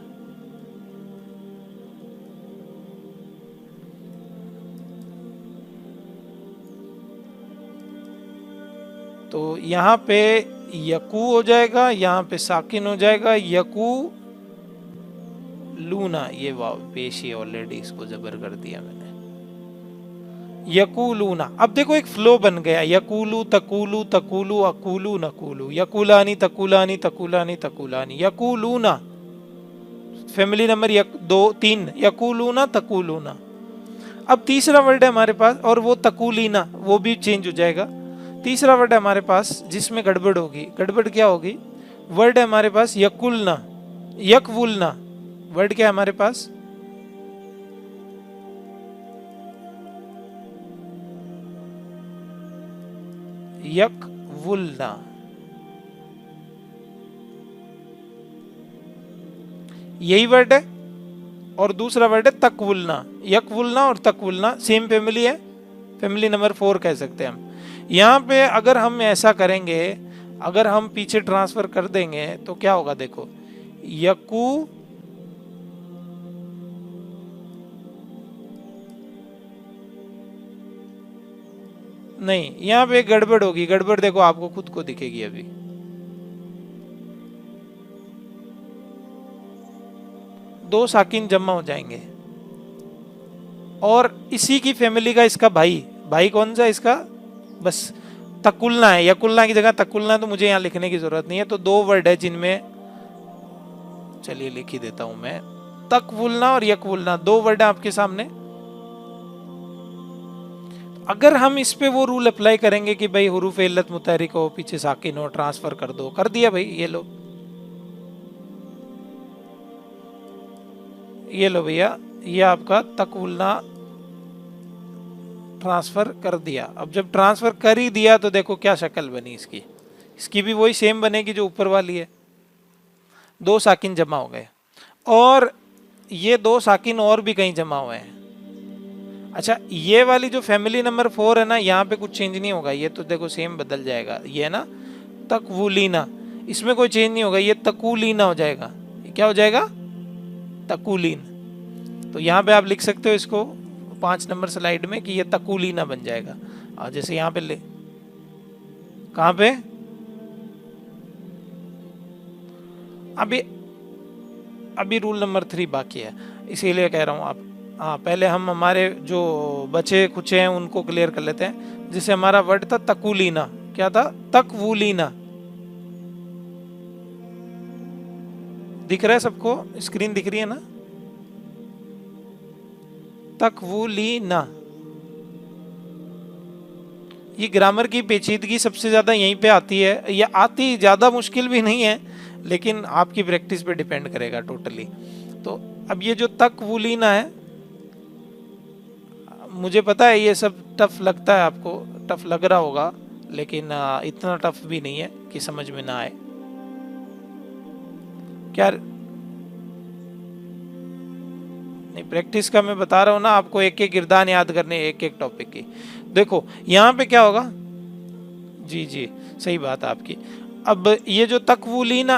तो यहाँ पे यकू हो जाएगा, यहाँ पे साकिन हो जाएगा, यकू लूना, ये वाव पेश ही ऑलरेडी इसको जबर कर दिया मैंने। यकूलूना, अब देखो एक फ्लो बन गया, यकूलू तकूलू तकूलू अकूलू नकूलू, यकूलानी तकूलानी तकूलानी तकूलानी, यकूलूना फैमिली नंबर 2 3, यकूलूना तकूलूना। अब तीसरा वर्ड है हमारे पास और वो तकूलीना, वो भी चेंज हो जाएगा। तीसरा वर्ड है हमारे पास जिसमें गड़बड़ होगी। गड़बड़ क्या होगी? वर्ड है हमारे पास यकुलना, यकवुलना। वर्ड क्या है हमारे पास? यकवुलना। यही वर्ड है। और दूसरा वर्ड है तकवुलना। यकवुलना और तकवुलना सेम फैमिली है, फैमिली नंबर 4 कह सकते हैं हम। यहाँ पे अगर हम ऐसा करेंगे, अगर हम पीछे ट्रांसफर कर देंगे तो क्या होगा? देखो, यकू नहीं, यहाँ पे एक गड़बड़ होगी। गड़बड़ देखो आपको खुद को दिखेगी अभी। दो साकिन जमा हो जाएंगे और इसी की फैमिली का इसका भाई। भाई कौन सा इसका? बस तकुलना है। यकुलना की जगह तकुलना, तो मुझे यहाँ लिखने की जरूरत नहीं है। तो दो वर्ड है जिनमें, चलिए लिख ही देता हूं मैं, तकवुलना और यकवुलना, दो वर्ड है आपके सामने। अगर हम इस पे वो रूल अप्लाई करेंगे कि भाई हुरूफ इल्लत मुतहरिक हो, पीछे साकिन हो, ट्रांसफर कर दो, कर दिया भाई। ये लो भैया, ये आपका तकवुलना ट्रांसफर कर दिया। अब जब ट्रांसफर कर ही दिया तो देखो क्या शक्ल बनी इसकी। इसकी भी वही सेम बनेगी जो ऊपर वाली है। दो साकिन जमा हो गए और ये दो साकिन और भी कहीं जमा हुए हैं। अच्छा, ये वाली जो फैमिली नंबर 4 है ना, यहाँ पे कुछ चेंज नहीं होगा। ये तो देखो सेम बदल जाएगा। ये ना तकवुलीना, इसमें कोई चेंज नहीं होगा। ये तकूलीना हो जाएगा। क्या हो जाएगा? तकूलीन। तो यहाँ पे आप लिख सकते हो इसको 5 नंबर स्लाइड में कि ये तकूलीना बन जाएगा। और जैसे यहाँ पे ले, कहाँ पे? अभी रूल नंबर 3 बाकी है, इसीलिए कह रहा हूँ आप। हाँ, पहले हम हमारे जो बचे कुछ हैं उनको क्लियर कर लेते हैं। जैसे हमारा वर्ड था तकूलीना, क्या था? तकवुलीना। दिख रहा है सबको? स्क्रीन दिख रही है ना? तकवुलीना। ये ग्रामर की पेचीदगी सबसे ज्यादा यहीं पे आती है। ये आती ज्यादा मुश्किल भी नहीं है, लेकिन आपकी प्रैक्टिस पे डिपेंड करेगा टोटली। तो अब ये जो तकवुलीना है, मुझे पता है ये सब टफ लगता है आपको, टफ लग रहा होगा, लेकिन इतना टफ भी नहीं है कि समझ में ना आए। क्या नहीं, प्रैक्टिस का मैं बता रहा हूँ ना आपको, एक एक किरदार याद करने, एक एक टॉपिक की। देखो यहाँ पे क्या होगा? जी जी, सही बात है आपकी। अब ये जो तकवुलीना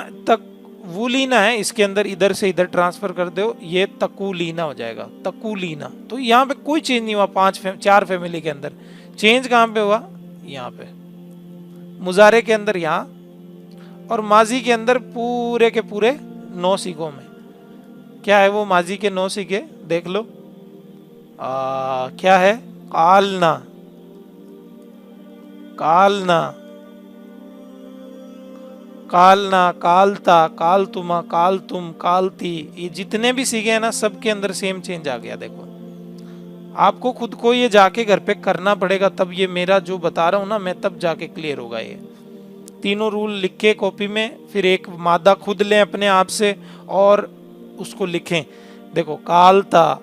है, इसके अंदर इधर से इधर ट्रांसफर कर दो, ये तकूलीना हो जाएगा। तकूलीना। तो यहाँ पे कोई चेंज नहीं हुआ। 4 फैमिली के अंदर चेंज कहाँ पे हुआ? यहाँ पे। मुजारे के अंदर यहाँ, और माजी के अंदर पूरे के पूरे 9 सीगों में। क्या है वो माजी के 9 सीगे? देख लो। क्या है? कालना, कालना, कालना, कालता, कालतुमा, कालतुम, कालती, ये जितने भी सीखे हैं ना, सबके अंदर सेम चेंज आ गया। देखो, आपको खुद को ये जाके घर पे करना पड़ेगा, तब ये मेरा जो बता रहा हूं ना मैं, तब जाके क्लियर होगा। ये तीनों रूल लिख के कॉपी में, फिर एक मादा खुद लें अपने आप से और उसको लिखें। देखो, कालता,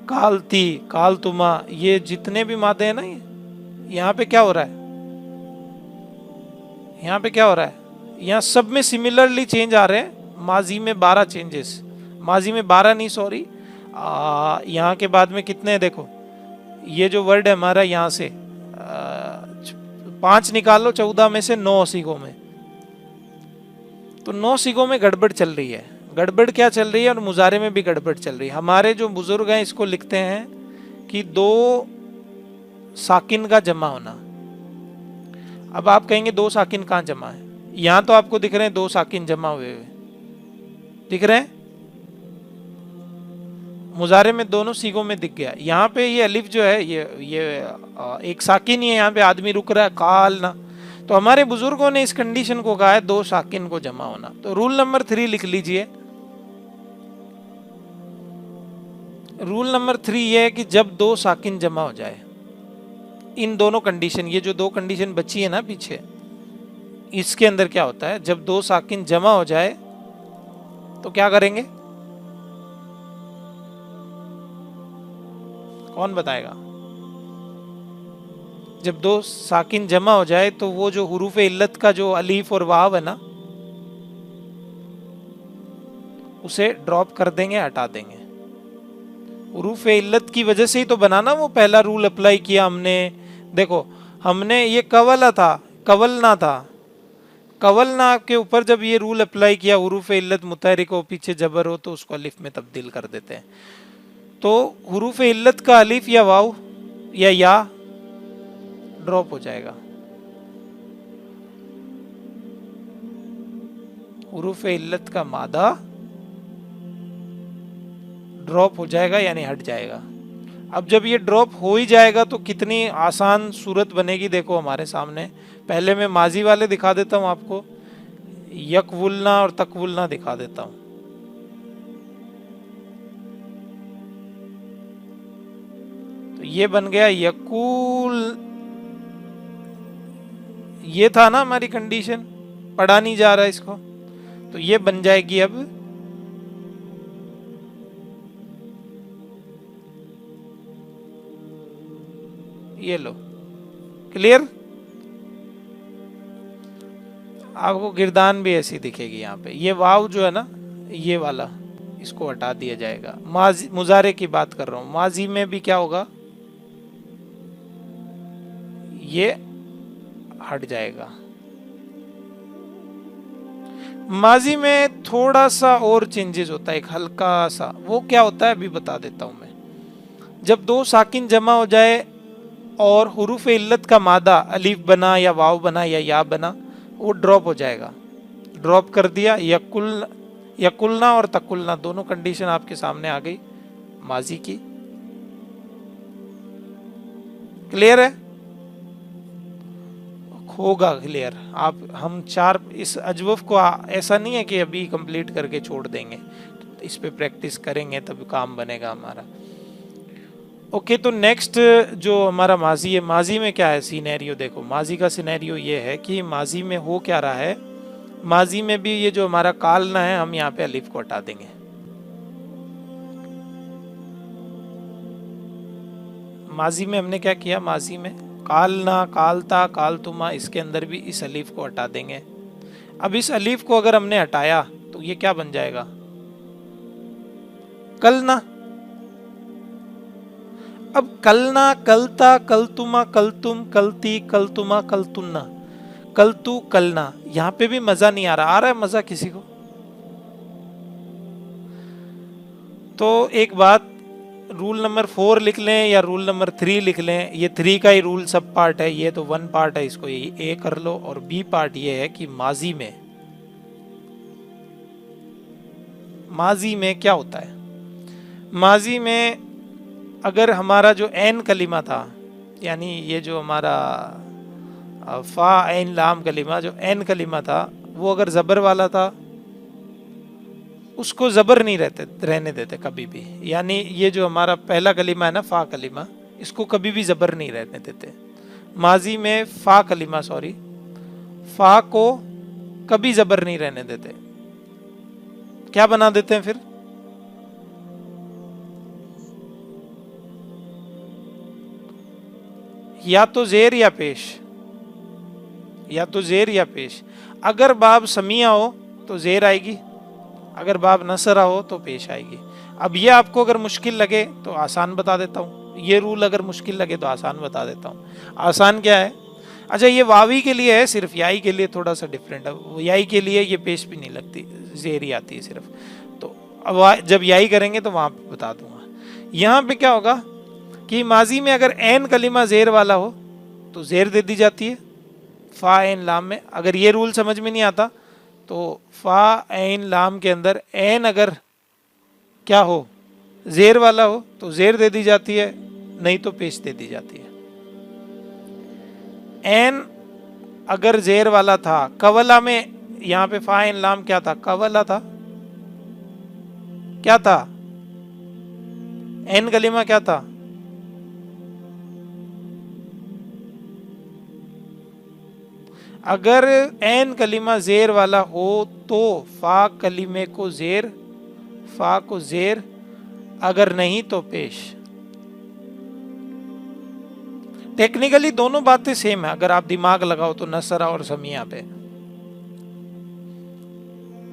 कालती, कालतुमा, ये जितने भी मादे हैं ना, यहाँ पे क्या हो रहा है? यहाँ पे क्या हो रहा है? यहाँ सब में सिमिलरली चेंज आ रहे हैं। माजी में 12 चेंजेस, माजी में 12 नहीं, सॉरी, यहाँ के बाद में कितने हैं? देखो, ये जो वर्ड है हमारा, यहाँ से 5 निकालो, 14 में से 9 सीगों में। तो 9 सीगों में गड़बड़ चल रही है। गड़बड़ क्या चल रही है? और मुजारे में भी गड़बड़ चल रही है। हमारे जो बुजुर्ग हैं इसको लिखते हैं कि 2 साकिन का जमा होना। अब आप कहेंगे 2 साकिन कहाँ जमा है? यहाँ तो आपको दिख रहे हैं 2 साकिन जमा हुए, दिख रहे हैं? मुजारे में दोनों सीगों में दिख गया। यहाँ पे ये अलिफ जो है ये एक साकिन ही है, यहाँ पे आदमी रुक रहा है, काल ना। तो हमारे बुजुर्गों ने इस कंडीशन को कहा है दो साकिन को जमा होना। तो रूल नंबर 3 लिख लीजिए। रूल नंबर 3 ये है कि जब दो साकिन जमा हो जाए, इन दोनों कंडीशन, ये जो दो कंडीशन बची है ना पीछे, इसके अंदर क्या होता है, जब दो साकिन जमा हो जाए तो क्या करेंगे, कौन बताएगा? जब दो साकिन जमा हो जाए तो वो जो हुरूफ इल्लत का जो अलीफ और वाव है ना, उसे ड्रॉप कर देंगे, हटा देंगे। हुरूफ इल्लत की वजह से ही तो बनाना वो पहला रूल अप्लाई किया हमने। देखो हमने ये कवला था, कवलना था, कवलना के ऊपर जब ये रूल अप्लाई किया, हुरूफ इल्लत मुतहरिक हो, पीछे जबर हो, तो उसको अलिफ में तब्दील कर देते हैं। तो हुरूफ इल्लत का अलिफ या वाव या ड्रॉप हो जाएगा, हुरूफ इल्लत का मादा ड्रॉप हो जाएगा, यानी हट जाएगा। अब जब ये ड्रॉप हो ही जाएगा तो कितनी आसान सूरत बनेगी, देखो हमारे सामने। पहले मैं माजी वाले दिखा देता हूं आपको, यकवुलना और तकवुलना दिखा देता हूं। तो ये बन गया यकुल, ये था ना हमारी कंडीशन, पढ़ा नहीं जा रहा इसको, तो ये बन जाएगी अब ये लो। क्लियर? आपको गिरदान भी ऐसी दिखेगी यहाँ पे। ये वाव जो है ना, ये वाला, इसको हटा दिया जाएगा। माजी मुजारे की बात कर रहा हूं, माजी में भी क्या होगा, ये हट जाएगा। माजी में थोड़ा सा और चेंजेस होता है, एक हल्का सा। वो क्या होता है अभी बता देता हूं मैं। जब दो साकिन जमा हो जाए और हुरूफ इल्लत का मादा अलीफ बना या वाव बना या या बना, वो ड्रॉप हो जाएगा। ड्रॉप कर दिया, यकुलना और तकुलना दोनों कंडीशन आपके सामने आ गई माजी की। क्लियर है? होगा क्लियर। आप हम चार इस अजवफ को ऐसा नहीं है कि अभी कंप्लीट करके छोड़ देंगे, इस पे प्रैक्टिस करेंगे तब काम बनेगा हमारा। ओके, तो नेक्स्ट जो हमारा माजी है, माजी में क्या है सिनेरियो, देखो माजी का सिनेरियो ये है कि माजी में हो क्या रहा है। माजी में भी ये जो हमारा कालना है, हम यहाँ पे अलिफ को हटा देंगे। माजी में हमने क्या किया, माजी में कालना, कालता, कालतुमा, इसके अंदर भी इस अलीफ को हटा देंगे। अब इस अलीफ को अगर हमने हटाया तो ये क्या बन जाएगा, कलना। अब कलना, कलता, कलतुमा, कलतुम, कलती, कलतुमा, कलतुन्ना, कलतू, कलना, यहां पे भी मजा नहीं आ रहा है मजा किसी को? तो एक बात, रूल नंबर 4 लिख लें या रूल नंबर 3 लिख लें, ये 3 का ही रूल सब पार्ट है, ये तो 1 पार्ट है, इसको ये ए कर लो। और बी पार्ट ये है कि माजी में क्या होता है। माजी में अगर हमारा जो ऐन कलिमा था, यानी ये जो हमारा फा ऐन लाम कलिमा, जो ऐन कलिमा था, वो अगर जबर वाला था, उसको जबर नहीं रहने देते कभी भी। यानी ये जो हमारा पहला कलिमा है ना, फा कलिमा, इसको कभी भी जबर नहीं रहने देते। माजी में फा कलिमा, सॉरी, फा को कभी जबर नहीं रहने देते। क्या बना देते हैं फिर, या तो जेर या पेश, या तो जेर या पेश। अगर बाब समिया हो तो जेर आएगी, अगर बाब नसरा हो तो पेश आएगी। अब ये आपको अगर मुश्किल लगे तो आसान बता देता हूँ, ये रूल अगर मुश्किल लगे तो आसान बता देता हूँ। आसान क्या है, अच्छा ये वावी के लिए है, सिर्फ याई के लिए थोड़ा सा डिफरेंट है। याई के लिए ये पेश भी नहीं लगती, जेर ही आती है सिर्फ। तो अब जब याई करेंगे तो वहां पे बता दूंगा। यहाँ पे क्या होगा कि माजी में अगर ऐन कलिमा जेर वाला हो तो जेर दे दी जाती है फा ऐन लाम में। अगर ये रूल समझ में नहीं आता तो फा ऐन लाम के अंदर ऐन अगर क्या हो, जेर वाला हो तो जेर दे दी जाती है, नहीं तो पेश दे दी जाती है। एन अगर जेर वाला था, कवला में यहाँ पे फा इन लाम क्या था? कवला था। क्या था? एन कलिमा क्या था? अगर एन कलिमा जेर वाला हो तो फा कलिमे को जेर, फा को जेर, अगर नहीं तो पेश। टेक्निकली दोनों बातें सेम है, अगर आप दिमाग लगाओ तो नसरा और समिया पे।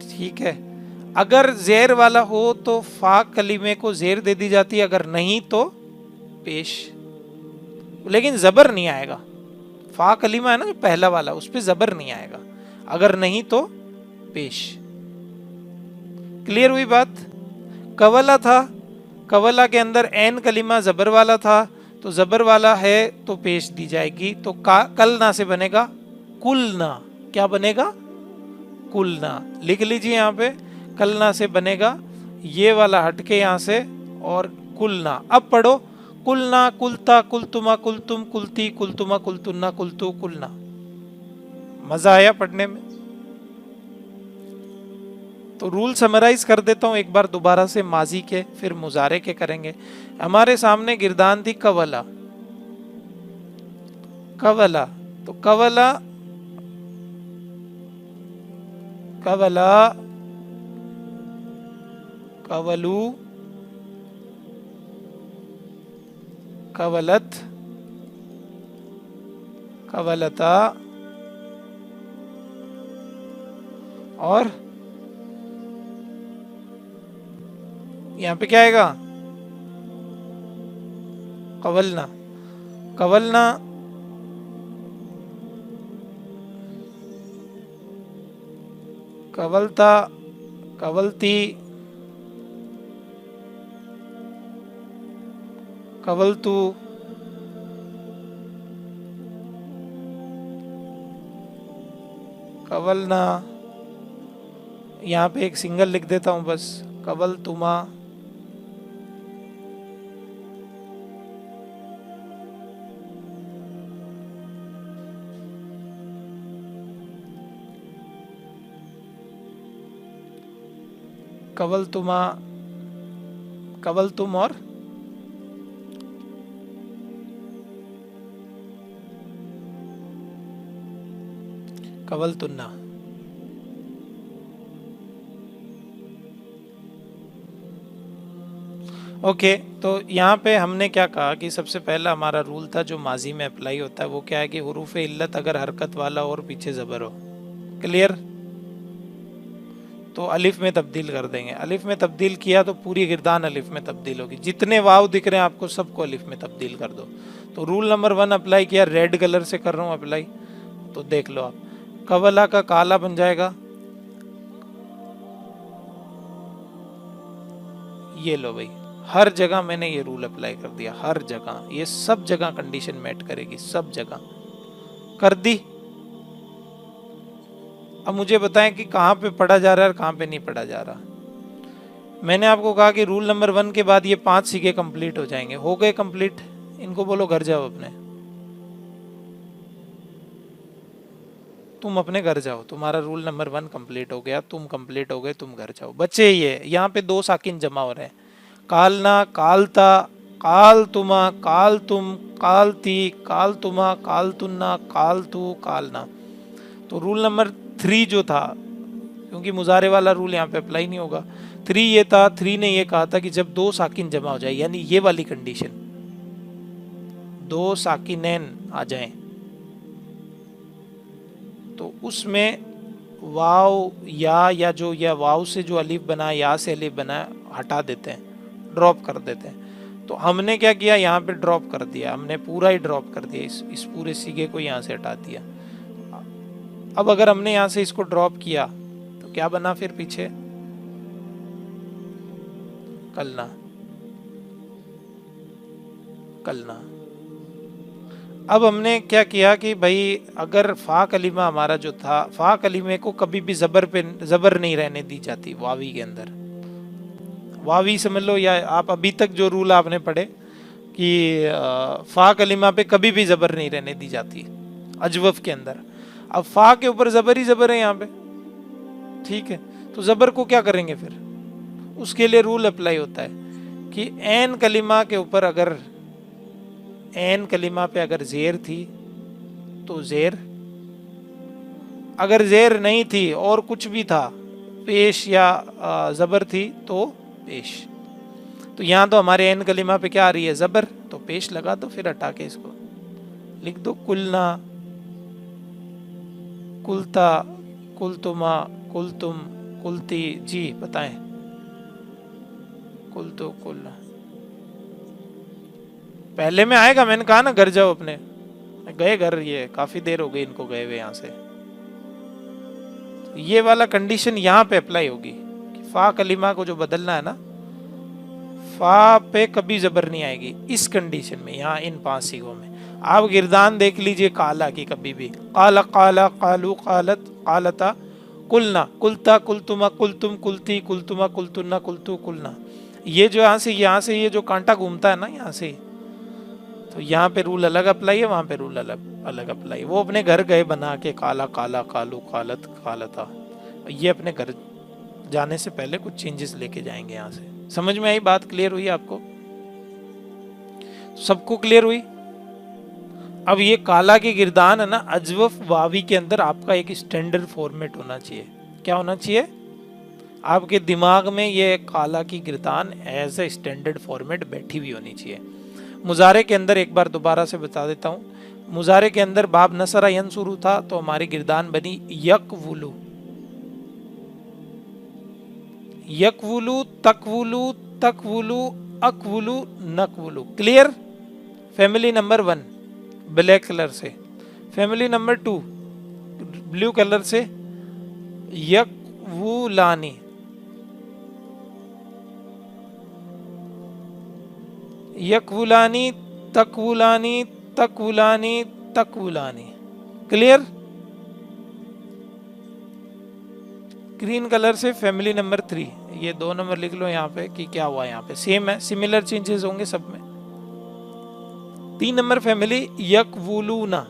ठीक है, अगर जेर वाला हो तो फा कलिमे को जेर दे दी जाती है, अगर नहीं तो पेश। लेकिन जबर नहीं आएगा। फा कलिमा है ना जो पहला वाला, उस पे जबर नहीं आएगा, अगर नहीं तो पेश। क्लियर हुई बात? कवला था, कवला के अंदर एन कलिमा जबर वाला था, तो जबर वाला है तो पेश दी जाएगी। तो कलना से बनेगा कुलना। क्या बनेगा? कुलना। लिख लीजिए यहाँ पे, कलना से बनेगा ये वाला हटके यहाँ से और कुलना। अब पढ़ो, कुलना, कुलता, कुलतुमा, कुलतुम, कुलती, कुलतुमा, कुलतुन्ना, कुलतु, कुलना। मजा आया पढ़ने में? तो रूल समराइज कर देता हूं एक बार दोबारा से, माजी के फिर मुजारे के करेंगे। हमारे सामने गिरदान थी कवला, कवला, तो कवला, कवला, कवलू, कवलत, कवलता, और यहां पे क्या आएगा? कवलना, कवलना, कवलता, कवलती, कवलतू, कवलना। यहाँ पे एक सिंगल लिख देता हूं बस, कवलतुमा, कवलतुमा, कवलतुम, और कवलतुन्ना। ओके, तो यहाँ पे हमने क्या कहा कि सबसे पहला हमारा रूल था जो माजी में अप्लाई होता है, वो क्या है कि हुरूफ इल्लत अगर हरकत वाला और पीछे जबर हो। क्लियर? तो अलिफ में तब्दील कर देंगे। अलिफ में तब्दील किया तो पूरी गिरदान अलिफ में तब्दील होगी। जितने वाव दिख रहे हैं आपको सबको अलिफ में तब्दील कर दो। तो रूल नंबर 1 अप्लाई किया, रेड कलर से कर रहा हूँ अप्लाई, तो देख लो आप, कवला का काला बन जाएगा। ये लो भाई, हर जगह मैंने ये रूल अप्लाई कर दिया, हर जगह, ये सब जगह कंडीशन मैच करेगी, सब जगह कर दी। अब मुझे बताएं कि कहाँ पे पढ़ा जा रहा है और कहाँ पे नहीं पढ़ा जा रहा। मैंने आपको कहा कि रूल नंबर 1 के बाद ये 5 सीखे कंप्लीट हो जाएंगे। हो गए कंप्लीट? इनको बोलो घर जाओ अपने, तुम अपने घर जाओ, तुम्हारा रूल नंबर 1 कंप्लीट हो गया, तुम कंप्लीट हो गए, तुम घर जाओ। बच्चे ये यहाँ पे 2 साकिन जमा हो रहे हैं, कालना, कालता, काल तुमा, काल तुम, कालती, काल तुमा, काल तुन्ना, काल तू, कालना। तो रूल नंबर 3 जो था, क्योंकि मुजारे वाला रूल यहाँ पे अप्लाई नहीं होगा, 3 ये था, 3 ने ये कहा था कि जब 2 साकिन जमा हो जाए, यानी ये वाली कंडीशन, 2 साकिनैन आ जाएं, तो उसमें वाव या जो या वाव से जो अलीफ बना, या से अलीफ बना, हटा देते हैं, ड्रॉप कर देते हैं। तो हमने क्या किया, यहाँ पे ड्रॉप कर दिया, हमने पूरा ही ड्रॉप कर दिया, इस पूरे सीगे को यहाँ से हटा दिया। अब अगर हमने यहाँ से इसको ड्रॉप किया तो क्या बना फिर पीछे? कलना, कलना। अब हमने क्या किया कि भाई अगर फा कलीमा हमारा जो था, फा कलीमे को कभी भी जबर नहीं रहने दी जाती वावी के अंदर। वावी समझ लो, या आप अभी तक जो रूल आपने पढ़े कि फा कलिमा पे कभी भी जबर नहीं रहने दी जाती अजवफ के अंदर। अब फा के ऊपर जबर ही जबर है यहाँ पे, ठीक है, तो जबर को क्या करेंगे फिर? उसके लिए रूल अप्लाई होता है कि एन कलिमा के ऊपर अगर एन कलिमा पे अगर जेर थी तो जेर, अगर जेर नहीं थी और कुछ भी था, पेश या जबर थी तो पेश। तो यहाँ तो हमारे एन कलिमा पे क्या आ रही है? जबर, तो पेश लगा दो, फिर हटा के इसको लिख दो कुलना, कुलता, कुलतुमा, कुलतुम, कुलती। जी बताएं। कुल तो कुल पहले में आएगा, मैंने कहा ना घर जाओ अपने, गए घर, ये काफी देर हो गई इनको गए हुए यहाँ से। ये वाला कंडीशन यहाँ पे अप्लाई होगी कि फा कलिमा को जो बदलना है ना, फा पे कभी जबर नहीं आएगी इस कंडीशन में, यहाँ इन 5 सीगों में। आप गिरदान देख लीजिए काला की, कभी भी काला, काला, कालू, कालत, कालता, कुलना, कुलता, कुलतुमा, कुलतुम, कुलती, कुलतुमा, कुलतुन्ना, कुलतू, कुलना। ये जो यहाँ से ये जो कांटा घूमता है ना यहाँ से, तो यहाँ पे रूल अलग अप्लाई है, वहां पे रूल अलग अलग अप्लाई है। वो अपने घर गए बना के काला, काला, कालू, कालत, कालता, ये अपने घर जाने से पहले कुछ चेंजेस लेके जाएंगे यहाँ से। समझ में आई बात? क्लियर हुई आपको? सबको क्लियर हुई? अब ये काला की गिरदान है ना, अजवफ वावी के अंदर आपका एक स्टैंडर्ड फॉर्मेट होना चाहिए। क्या होना चाहिए? आपके दिमाग में ये काला की गिरदान एज ए स्टैंडर्ड फॉर्मेट बैठी हुई होनी चाहिए। मुजारे के अंदर एक बार दोबारा से बता देता हूँ, मुजारे के अंदर बाब नसरा यंसुरु था तो हमारी गिरदान बनी यकवुलु, यकवुलु, तकवुलु, तकवुलु, अकवुलु, नकवुलु। Clear? Family number 1 black colour से, फैमिली नंबर 2 ब्लू कलर से यकवुलानी, यकवुलानी, तकवुलानी, तकवुलानी, तकवुलानी। क्लियर? ग्रीन कलर से फैमिली नंबर 3, ये 2 नंबर लिख लो यहाँ पे कि क्या हुआ। यहाँ पे सेम है, सिमिलर चेंजेस होंगे सब में। 3 नंबर फैमिली यकवुलूना,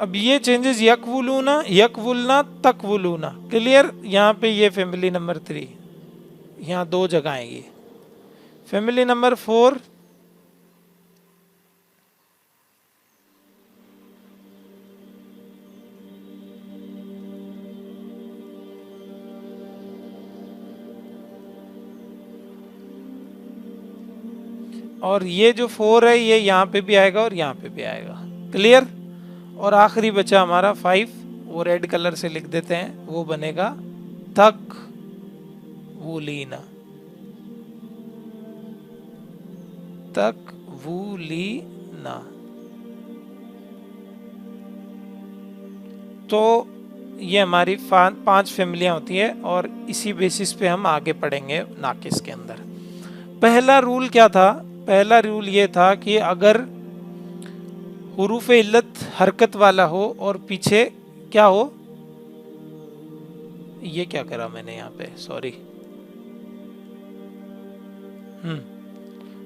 अब ये चेंजेस यकवुलूना, यकवुलना, तकवुलूना। क्लियर? यहाँ पे ये फैमिली नंबर 3, यहाँ 2 जगह आएगी। फैमिली नंबर 4 और ये जो 4 है ये यहाँ पे भी आएगा और यहाँ पे भी आएगा। क्लियर? और आखिरी बचा हमारा 5, वो रेड कलर से लिख देते हैं, वो बनेगा तक वुलीना, तक वुलीना। तो ये हमारी 5 फैमिलियां होती है और इसी बेसिस पे हम आगे पढ़ेंगे नाकिस के अंदर। पहला रूल क्या था? पहला रूल ये था कि अगर हुरूफ इल्लत हरकत वाला हो और पीछे क्या हो, ये क्या करा मैंने यहाँ पे, सॉरी,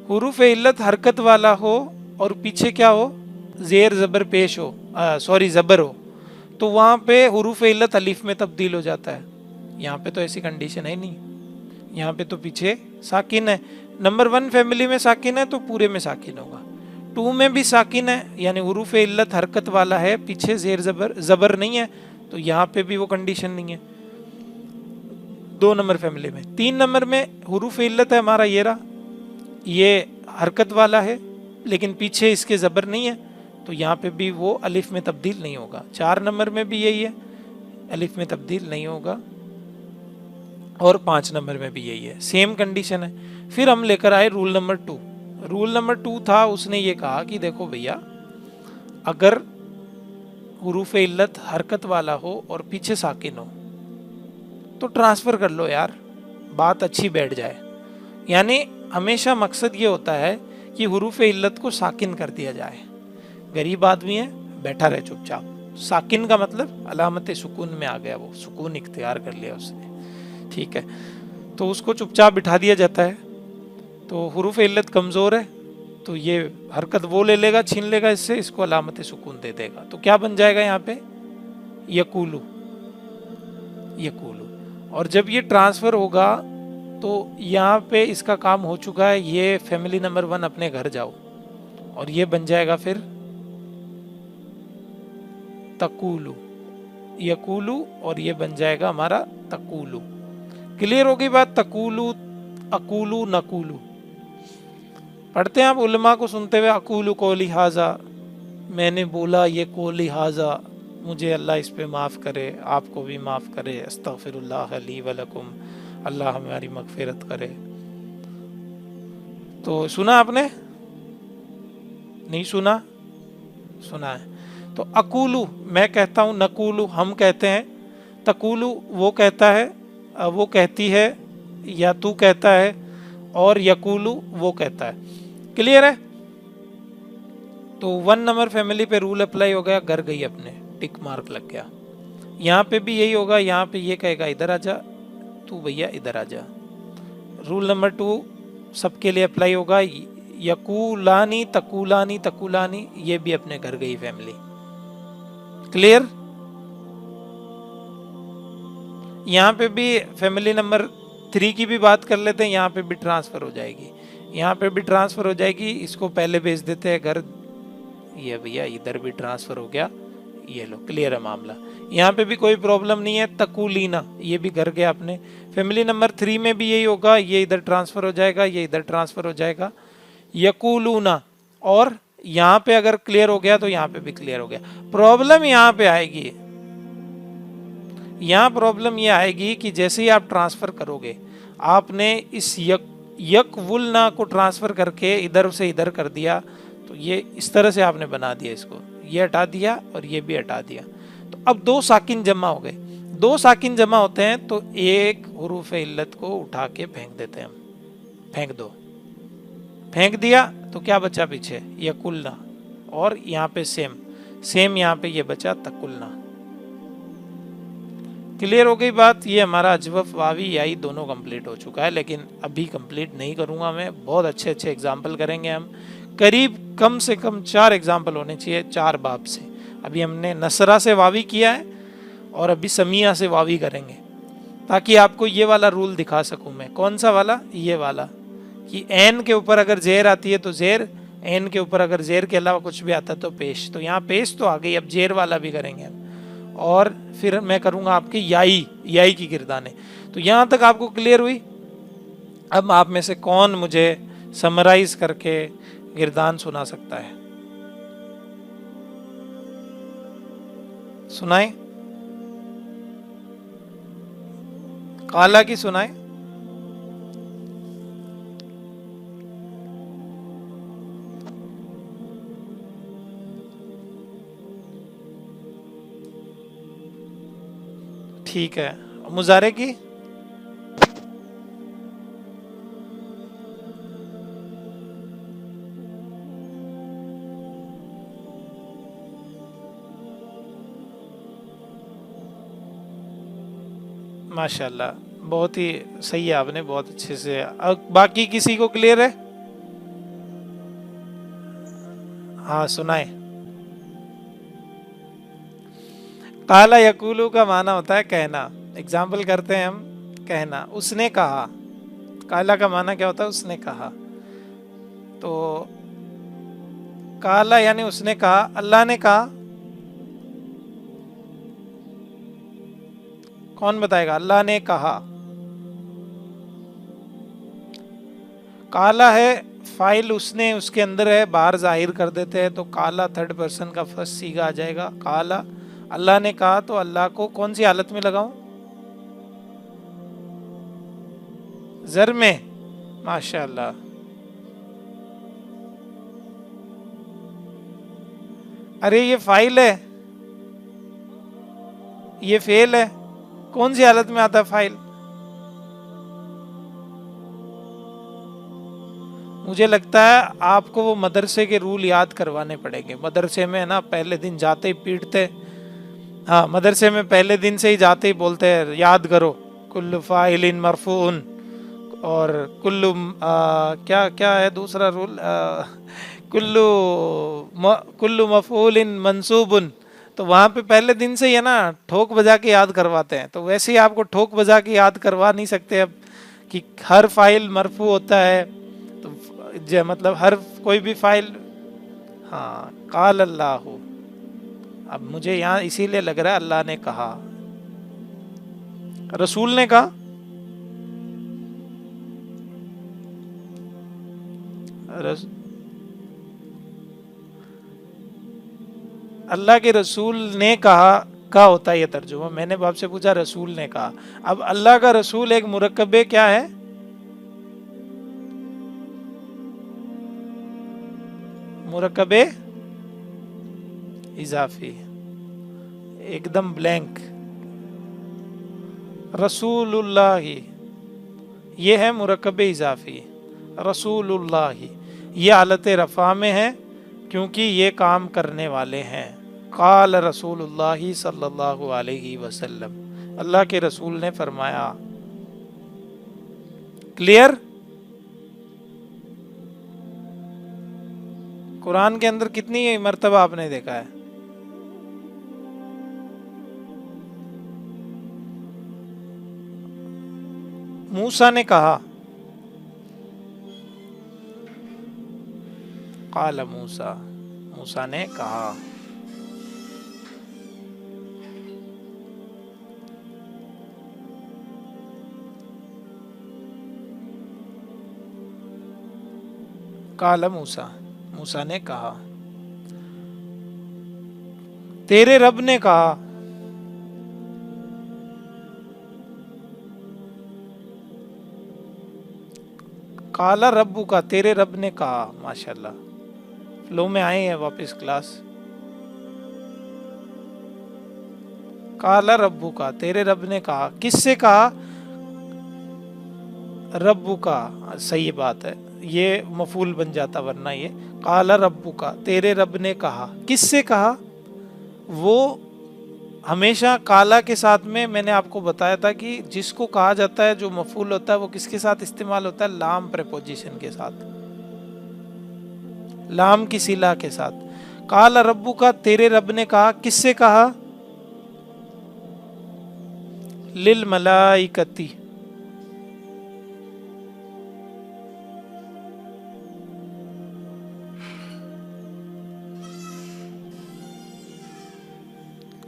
हुरूफ इल्लत हरकत वाला हो और पीछे क्या हो, जेर जबर पेश हो, सॉरी जबर हो, तो वहां पे हुरूफ इल्लत अलिफ में तब्दील हो जाता है। यहाँ पे तो ऐसी कंडीशन है नहीं, यहाँ पे तो पीछे साकिन है। नंबर 1 फैमिली में साकिन है तो पूरे में साकिन होगा। 2 में भी साकिन है, यानी हुरूफ इल्लत हरकत वाला है, पीछे जेर जबर नहीं है, तो यहाँ पे भी वो कंडीशन नहीं है 2 नंबर फैमिली में। 3 नंबर में हुरूफ इल्लत है हमारा ये रहा, ये हरकत वाला है लेकिन पीछे इसके जबर नहीं है, तो यहाँ पे भी वो अलिफ में तब्दील नहीं होगा। 4 नंबर में भी यही है, अलिफ में तब्दील नहीं होगा, और 5 नंबर में भी यही है, सेम कंडीशन है। फिर हम लेकर आए रूल नंबर 2। रूल नंबर 2 था, उसने ये कहा कि देखो भैया, अगर हुरूफ इल्लत हरकत वाला हो और पीछे साकिन हो तो ट्रांसफर कर लो यार, बात अच्छी बैठ जाए। यानी हमेशा मकसद ये होता है कि हुरूफ इल्लत को साकिन कर दिया जाए। गरीब आदमी है, बैठा रहे चुपचाप। साकिन का मतलब अलामत सुकून में आ गया, वो सुकून इख्तियार कर लिया उसने, ठीक है, तो उसको चुपचाप बिठा दिया जाता है। तो हुरूफ इल्लत कमज़ोर है तो ये हरकत वो ले लेगा, छीन लेगा इससे, इसको अलामत सुकून दे देगा। तो क्या बन जाएगा यहाँ पे, यकूलू, यकूलू। और जब ये ट्रांसफ़र होगा तो यहाँ पे इसका काम हो चुका है, ये फैमिली नंबर 1 अपने घर जाओ, और ये बन जाएगा फिर तकूलू, यकूलू, और ये बन जाएगा हमारा तकूलू। क्लियर होगी बात, तकूलू, अकूलू, नकूलू। पढ़ते हैं आप उलमा को सुनते हुए, अकूलू को लिहाजा, मैंने बोला ये को लिहाजा, मुझे अल्लाह इस पे माफ़ करे, आपको भी माफ़ करे, अस्तगफिरुल्लाह ली व लकुम, अल्लाह हमारी मगफिरत करे। तो सुना आपने, नहीं सुना, सुना है। तो अकूलू मैं कहता हूँ, नकूलू हम कहते हैं, तकूलू वो कहता है, वो कहती है, या तू कहता है, और यकूलू वो कहता है। क्लियर है। तो 1 नंबर फैमिली पे रूल अप्लाई हो गया, घर गई अपने, टिक मार्क लग गया। यहाँ पे भी यही होगा, यहाँ पे ये कहेगा इधर आ जा, तू भैया इधर आ जा। रूल नंबर 2 सबके लिए अप्लाई होगा, यकूलानी, तकूलानी, तकूलानी, ये भी अपने घर गई फैमिली। क्लियर। यहाँ पे भी फैमिली नंबर 3 की भी बात कर लेते हैं, यहाँ पे भी ट्रांसफर हो जाएगी, यहाँ पे भी ट्रांसफर हो जाएगी। इसको पहले भेज देते हैं घर, ये भैया इधर भी ट्रांसफर हो गया, ये लो क्लियर है मामला, यहाँ पे भी कोई प्रॉब्लम नहीं है। तकूलीना ये भी घर गया अपने। फैमिली नंबर 3 में भी यही होगा, ये इधर ट्रांसफर हो जाएगा, ये इधर ट्रांसफर हो जाएगा। यकूलूना, और यहाँ पे अगर क्लियर हो गया तो यहाँ पे भी क्लियर हो गया। प्रॉब्लम यहाँ पे आएगी, यहाँ प्रॉब्लम ये आएगी कि जैसे ही आप ट्रांसफर करोगे, आपने इस यकवुलना को ट्रांसफर करके इधर से इधर कर दिया, तो ये इस तरह से आपने बना दिया, इसको ये हटा दिया और ये भी हटा दिया। तो अब 2 साकिन जमा हो गए। 2 साकिन जमा होते हैं तो एक हुरूफ इल्लत को उठा के फेंक देते हैं हम, फेंक दो, फेंक दिया तो क्या बचा पीछे, यकुलना, और यहाँ पे सेम यहाँ पे ये बचा तकुलना। क्लियर हो गई बात। ये हमारा अजवफ, वावी, याई दोनों कंप्लीट हो चुका है, लेकिन अभी कंप्लीट नहीं करूँगा मैं, बहुत अच्छे अच्छे एग्जाम्पल करेंगे हम, करीब कम से कम 4 एग्जाम्पल होने चाहिए 4 बाब से। अभी हमने नसरा से वावी किया है और अभी समिया से वावी करेंगे, ताकि आपको ये वाला रूल दिखा सकूं मैं। कौन सा वाला, ये वाला, कि एन के ऊपर अगर जेर आती है तो जेर, एन के ऊपर अगर जेर के अलावा कुछ भी आता है तो पेश। तो यहाँ पेश तो आ गई, अब जेर वाला भी करेंगे हम, और फिर मैं करूँगा आपकी याई की गिरदाने। तो यहाँ तक आपको क्लियर हुई। अब आप में से कौन मुझे समराइज करके गिरदान सुना सकता है, सुनाए, काला की सुनाए। ठीक है, मुजारे की। माशाल्लाह, बहुत ही सही है, आपने बहुत अच्छे से। अब बाकी किसी को क्लियर है? हाँ सुनाए। काला यकूलू का माना होता है कहना। एग्जाम्पल करते हैं हम, कहना, उसने कहा। काला का माना क्या होता है, उसने कहा। तो काला यानी उसने कहा, अल्लाह ने कहा, कौन बताएगा, अल्लाह ने कहा। काला है फाइल, उसने उसके अंदर है, बाहर जाहिर कर देते हैं, तो काला थर्ड पर्सन का फर्स्ट सीगा आ जाएगा। काला, अल्लाह ने कहा, तो अल्लाह को कौन सी हालत में लगाऊं, जर में। माशाअल्लाह, अरे ये फाइल है, ये फेल है, कौन सी हालत में आता है फाइल, मुझे लगता है आपको वो मदरसे के रूल याद करवाने पड़ेंगे। मदरसे में है ना, पहले दिन जाते ही पीटते। हाँ, मदरसे में पहले दिन से ही जाते ही बोलते हैं याद करो, कुल्लु फाइलिन मरफून, और कुल्लु क्या क्या है दूसरा रूल, कुल्लु कुल्लु मफूलिन मंसूबुन। तो वहाँ पे पहले दिन से ही है ना ठोक बजा के याद करवाते हैं। तो वैसे ही आपको ठोक बजा के याद करवा नहीं सकते अब कि हर फाइल मरफू होता है। तो मतलब हर कोई भी फाइल। हाँ, काल अल्लाह। अब मुझे यहाँ इसीलिए लग रहा है अल्लाह ने कहा, रसूल ने कहा। रस, अल्लाह के रसूल ने कहा का होता है ये तर्जुमा। मैंने आपसे पूछा रसूल ने कहा। अब अल्लाह का रसूल एक मुरक्कबे क्या है, मुरक्कबे इजाफी, एकदम ब्लैंक। रसूलुल्लाही, ये है मुरक्कबे इजाफी। रसूलुल्लाही ये हालत रफ़ा में है क्योंकि ये काम करने वाले हैं। काल रसूलुल्लाही सल्लल्लाहु अलैहि वसल्लम, अल्लाह के रसूल ने फरमाया। क्लियर? कुरान के अंदर कितनी मर्तबा आपने देखा है? मूसा ने कहा, काल मूसा, मूसा ने कहा। काल मूसा, मूसा ने कहा। तेरे रब ने कहा, काला रब्बू का, तेरे रब ने कहा। माशाल्लाह, फ्लो में आए हैं वापस क्लास। काला रब्बू का, तेरे रब ने कहा। किससे कहा? रब्बू का, सही बात है, ये मफूल बन जाता वरना ये। काला रब्बू का, तेरे रब ने कहा। किससे कहा? वो हमेशा काला के साथ में मैंने आपको बताया था कि जिसको कहा जाता है जो मफूल होता है वो किसके साथ इस्तेमाल होता है? लाम प्रेपोजिशन के साथ, लाम की सिला के साथ। काला रब्बू का, तेरे रब ने कहा। किससे कहा? लिल मलाइकती,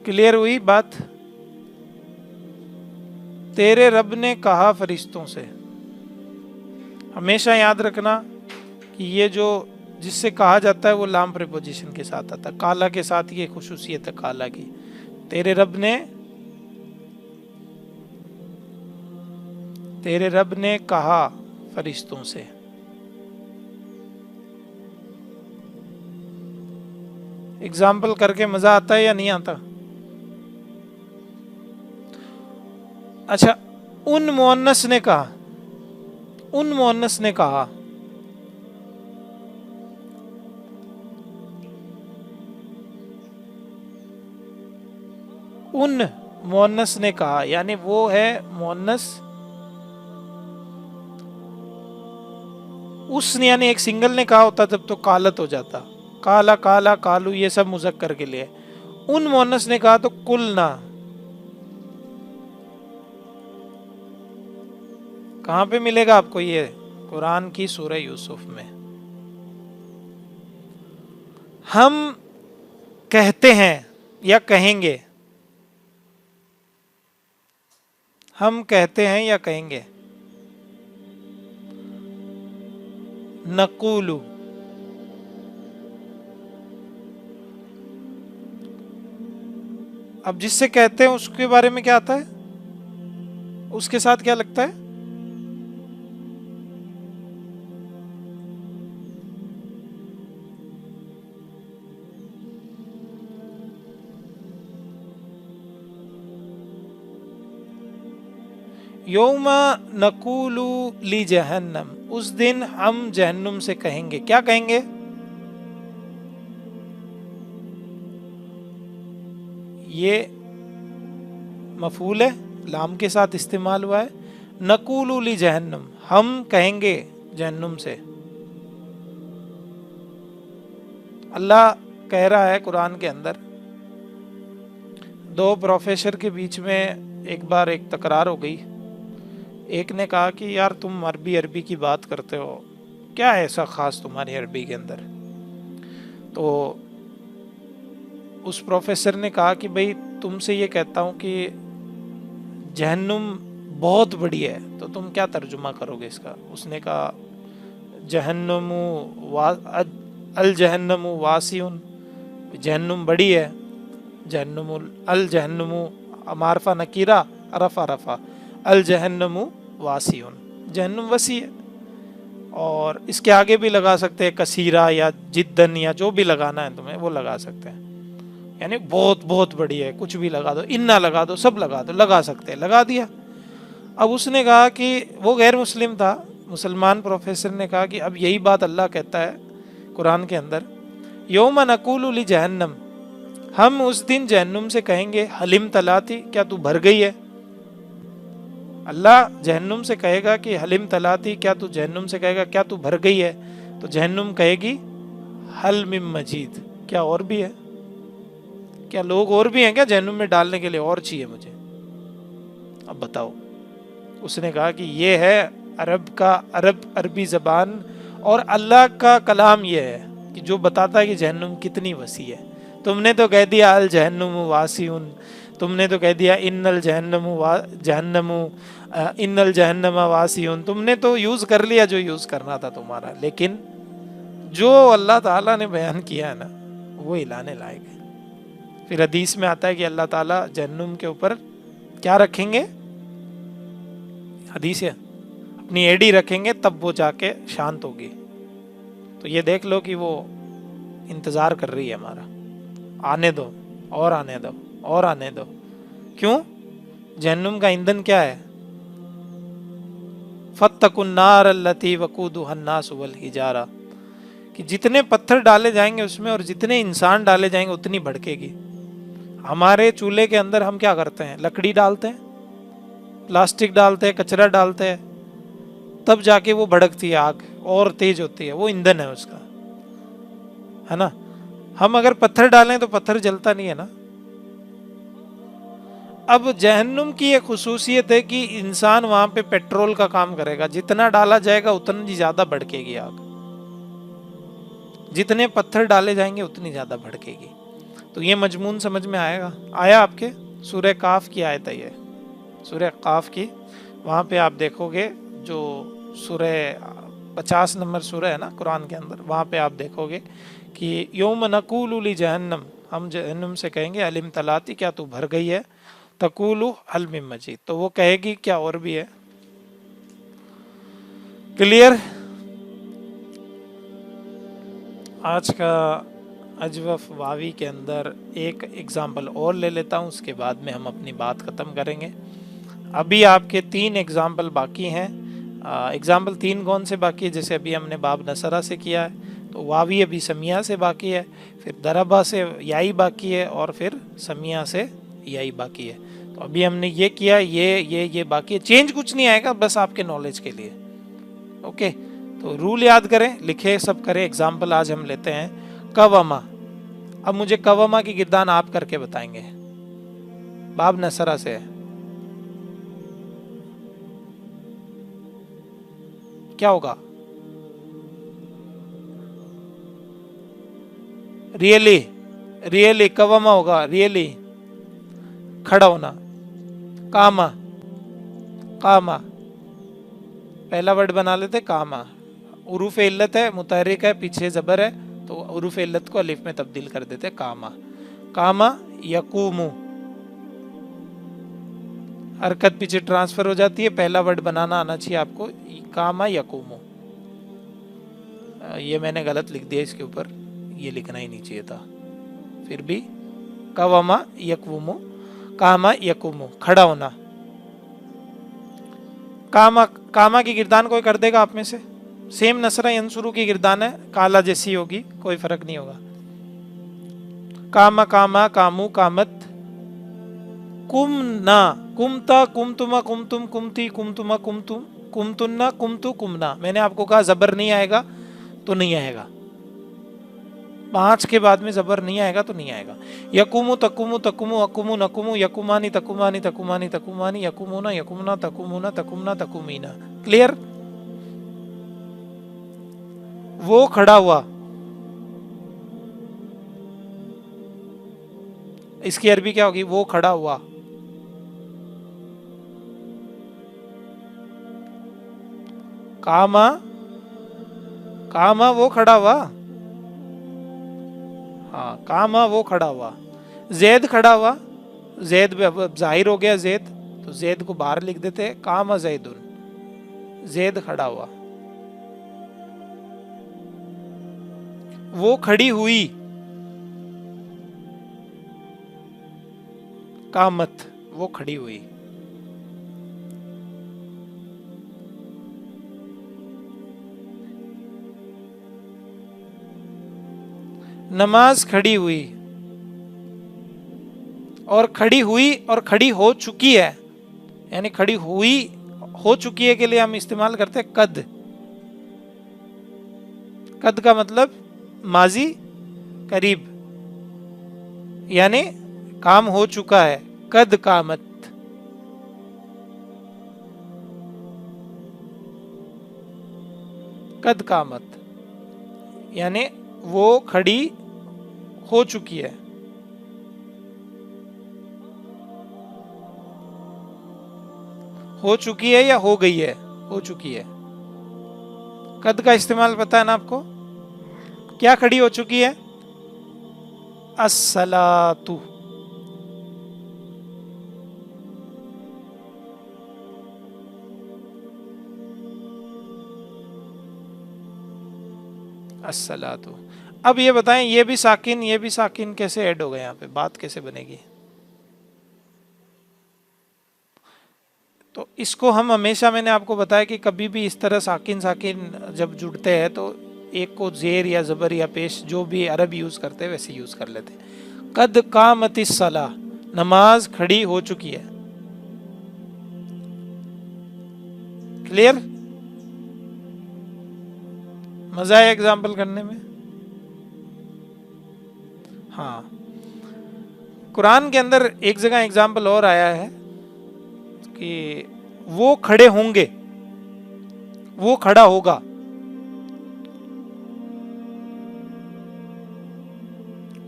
क्लियर हुई बात? तेरे रब ने कहा फरिश्तों से। हमेशा याद रखना कि ये जो जिससे कहा जाता है वो लाम प्रीपोजिशन के साथ आता है। काला के साथ ये खुसूसियत है काला की। तेरे रब ने कहा फरिश्तों से। एग्जाम्पल करके मजा आता है या नहीं आता? अच्छा, उन मुअन्नस ने कहा, उन मुअन्नस ने कहा। उन मुअन्नस ने कहा यानी वो है मुअन्नस। उस यानी एक सिंगल ने कहा होता तब तो कालत हो जाता। काला, काला, कालू ये सब मुजक्कर के लिए। उन मुअन्नस ने कहा तो कुलना। कहां पे मिलेगा आपको ये? कुरान की सूरह यूसुफ में। हम कहते हैं या कहेंगे, हम कहते हैं या कहेंगे। नकूलू, अब जिससे कहते हैं उसके बारे में क्या आता है? उसके साथ क्या लगता है? यौमा नकूलू ली जहन्नम, उस दिन हम जहन्नुम से कहेंगे, क्या कहेंगे? ये मफूल है, लाम के साथ इस्तेमाल हुआ है। नकूलु ली जहन्नम, हम कहेंगे जहन्नुम से। अल्लाह कह रहा है कुरान के अंदर, दो प्रोफेसर के बीच में एक बार एक तकरार हो गई। एक ने कहा कि यार तुम अरबी की बात करते हो, क्या है ऐसा ख़ास तुम्हारी अरबी के अंदर? तो उस प्रोफेसर ने कहा कि भाई तुमसे ये कहता हूँ कि जहन्नुम बहुत बड़ी है, तो तुम क्या तर्जुमा करोगे इसका? उसने कहा जहन्नुमु अल जहन्नुमु वासिउन, जहन्नुम बड़ी है। जहन्नुमु अल जहन्नुमु मारफा नकीरा रफा रफा, अल जहन्नुमु वासिउन, जहन्नुम वसी है। और इसके आगे भी लगा सकते हैं कसीरा या जिद्दन, या जो भी लगाना है तुम्हें वो लगा सकते हैं, यानी बहुत बहुत बड़ी है, कुछ भी लगा दो, इन्ना लगा दो, सब लगा दो, लगा सकते हैं, लगा दिया। अब उसने कहा कि वो गैर मुस्लिम था, मुसलमान प्रोफेसर ने कहा कि अब यही बात अल्लाह कहता है कुरान के अंदर, यौम नकूलु ली जहन्नम, हम उस दिन जहन्नुम से कहेंगे हलिम तलाती, क्या तू भर गई है? अल्लाह जहन्नुम से कहेगा कि हलिम तलाती, क्या तू, जहन्नुम से कहेगा क्या तू भर गई है? तो जहन्नुम कहेगी हल मिम मजीद, क्या और भी है? क्या लोग और भी हैं क्या जहन्नुम में डालने के लिए? और चाहिए मुझे, अब बताओ। उसने कहा कि ये है अरबी ज़बान और अल्लाह का कलाम, ये है कि जो बताता है कि जहन्नुम कितनी वसी है। तुमने तो कह दिया अल जहन्नुमु वासिउन, तुमने तो कह दिया इन्नल जहन्नमा वासिउन, तुमने तो यूज़ कर लिया जो यूज़ करना था तुम्हारा, लेकिन जो अल्लाह ताला ने बयान किया है ना, वो हिलाने लायक है। फिर हदीस में आता है कि अल्लाह ताला जहन्नुम के ऊपर क्या रखेंगे? हदीस है, अपनी एड़ी रखेंगे, तब वो जाके शांत होगी। तो ये देख लो कि वो इंतज़ार कर रही है हमारा, आने दो और आने दो और आने दो। क्यों? जहन्नुम का ईंधन क्या है? फत्तकुन नार अल्लती वकूदुहा अन्नास वल हिजारा, कि जितने पत्थर डाले जाएंगे उसमें और जितने इंसान डाले जाएंगे उतनी भड़केगी। हमारे चूल्हे के अंदर हम क्या करते हैं? लकड़ी डालते हैं, प्लास्टिक डालते हैं, कचरा डालते हैं, तब जाके वो भड़कती है, आग और तेज होती है, वो ईंधन है उसका, है ना। हम अगर पत्थर डालें तो पत्थर जलता नहीं है ना। अब जहन्नुम की एक खुसूसियत है कि इंसान वहां पे पेट्रोल का काम करेगा, जितना डाला जाएगा उतनी ज्यादा भड़केगी आग, जितने पत्थर डाले जाएंगे उतनी ज्यादा भड़केगी। तो ये मजमून समझ में आएगा? आया आपके? सूरह काफ की आयत है ये, सूरह काफ की, वहाँ पे आप देखोगे जो सूरह 50 नंबर सूरह है ना कुरान के अंदर, वहाँ पे आप देखोगे कि यौम नकूलु ली जहन्नम, हम जहन्नम से कहेंगे अलिम तलाती, क्या तू भर गई है? तकूलु हल मिन मजीद, तो वो कहेगी क्या और भी है? क्लियर? आज का अजवफ वावी के अंदर एक एग्जाम्पल और ले लेता हूँ, उसके बाद में हम अपनी बात ख़त्म करेंगे। अभी आपके 3 एग्जाम्पल बाकी हैं। एग्जाम्पल 3 कौन से बाकी है? जैसे अभी हमने बाब नसरा से किया है, तो वावी अभी समिया से बाकी है, फिर दरबा से याई बाकी है, और फिर समिया से याई बाकी है। तो अभी हमने ये किया, ये बाकी है, चेंज कुछ नहीं आएगा, बस आपके नॉलेज के लिए। ओके, तो रूल याद करें, लिखे सब करें। एग्जाम्पल आज हम लेते हैं कवमा। अब मुझे कवमा की गिरदान आप करके बताएंगे, बाब नसरा से। क्या होगा? रियली कवमा होगा, रियली खड़ा होना। कामा, कामा पहला वर्ड बना लेते, कामा। उरूफ इल्लत है, मुतहरिक है, पीछे जबर है, तो उरूफ इल्लत को अलिफ में तब्दील कर देते, कामा। कामा यकूमु, हरकत पीछे ट्रांसफर हो जाती है, पहला वर्ड बनाना आना चाहिए आपको, कामा यकूमु। ये मैंने गलत लिख दिया, इसके ऊपर ये लिखना ही नहीं चाहिए था, फिर भी कवमा यकूमु, कामा यकूमु, खड़ा होना। कामा, कामा की गिरदान कोई कर देगा आप में से? सेम नसरा यंसुरु की गिरदान है, काला जैसी होगी, कोई फर्क नहीं होगा। कामा कामा कामू कामत, कुम ना, कुमता कुमतुमा कुमतुम कुमती कुमतुमा कुमतुम कुमतुन्ना कुमतु कुमना। मैंने आपको कहा जबर नहीं आएगा तो नहीं आएगा, 5 के बाद में जबर नहीं आएगा तो नहीं आएगा। यकुमु तकुमु तकुमु अकुमु नकुमु यकुमानी तकुमानी तकुमानी तकुमानी यकुमुना यकुमना तकुमुना तकुमना तकुमीना। क्लियर? वो खड़ा हुआ, इसकी अरबी क्या होगी? वो खड़ा हुआ। कामा, कामा वो खड़ा हुआ, हाँ कामा वो खड़ा हुआ। जैद खड़ा हुआ, जैद अब जाहिर हो गया जैद, तो जैद को बाहर लिख देते हैं, कामा जैदुन, जैद खड़ा हुआ। वो खड़ी हुई, कामत वो खड़ी हुई। नमाज खड़ी हुई, और खड़ी हुई और खड़ी हो चुकी है, यानी खड़ी हुई हो चुकी है के लिए हम इस्तेमाल करते हैं कद। कद का मतलब माजी करीब, यानी काम हो चुका है। कद कामत, कद कामत यानी वो खड़ी हो चुकी है। हो चुकी है या हो गई है? हो चुकी है। कद का इस्तेमाल पता है ना आपको? क्या खड़ी हो चुकी है? अस्सलातु। अस्सलातु। अब ये बताएं, ये भी साकिन कैसे ऐड हो गए यहाँ पे? बात कैसे बनेगी? तो इसको हम हमेशा, मैंने आपको बताया कि कभी भी इस तरह साकिन साकिन जब जुड़ते हैं तो एक को जेर या जबर या पेश जो भी अरब यूज करते हैं वैसे यूज कर लेते हैं। कद कामतिस सलाह, नमाज खड़ी हो चुकी है। क्लियर? मजा आया एग्जाम्पल करने में? हाँ, कुरान के अंदर एक जगह एग्जाम्पल और आया है कि वो खड़े होंगे, वो खड़ा होगा।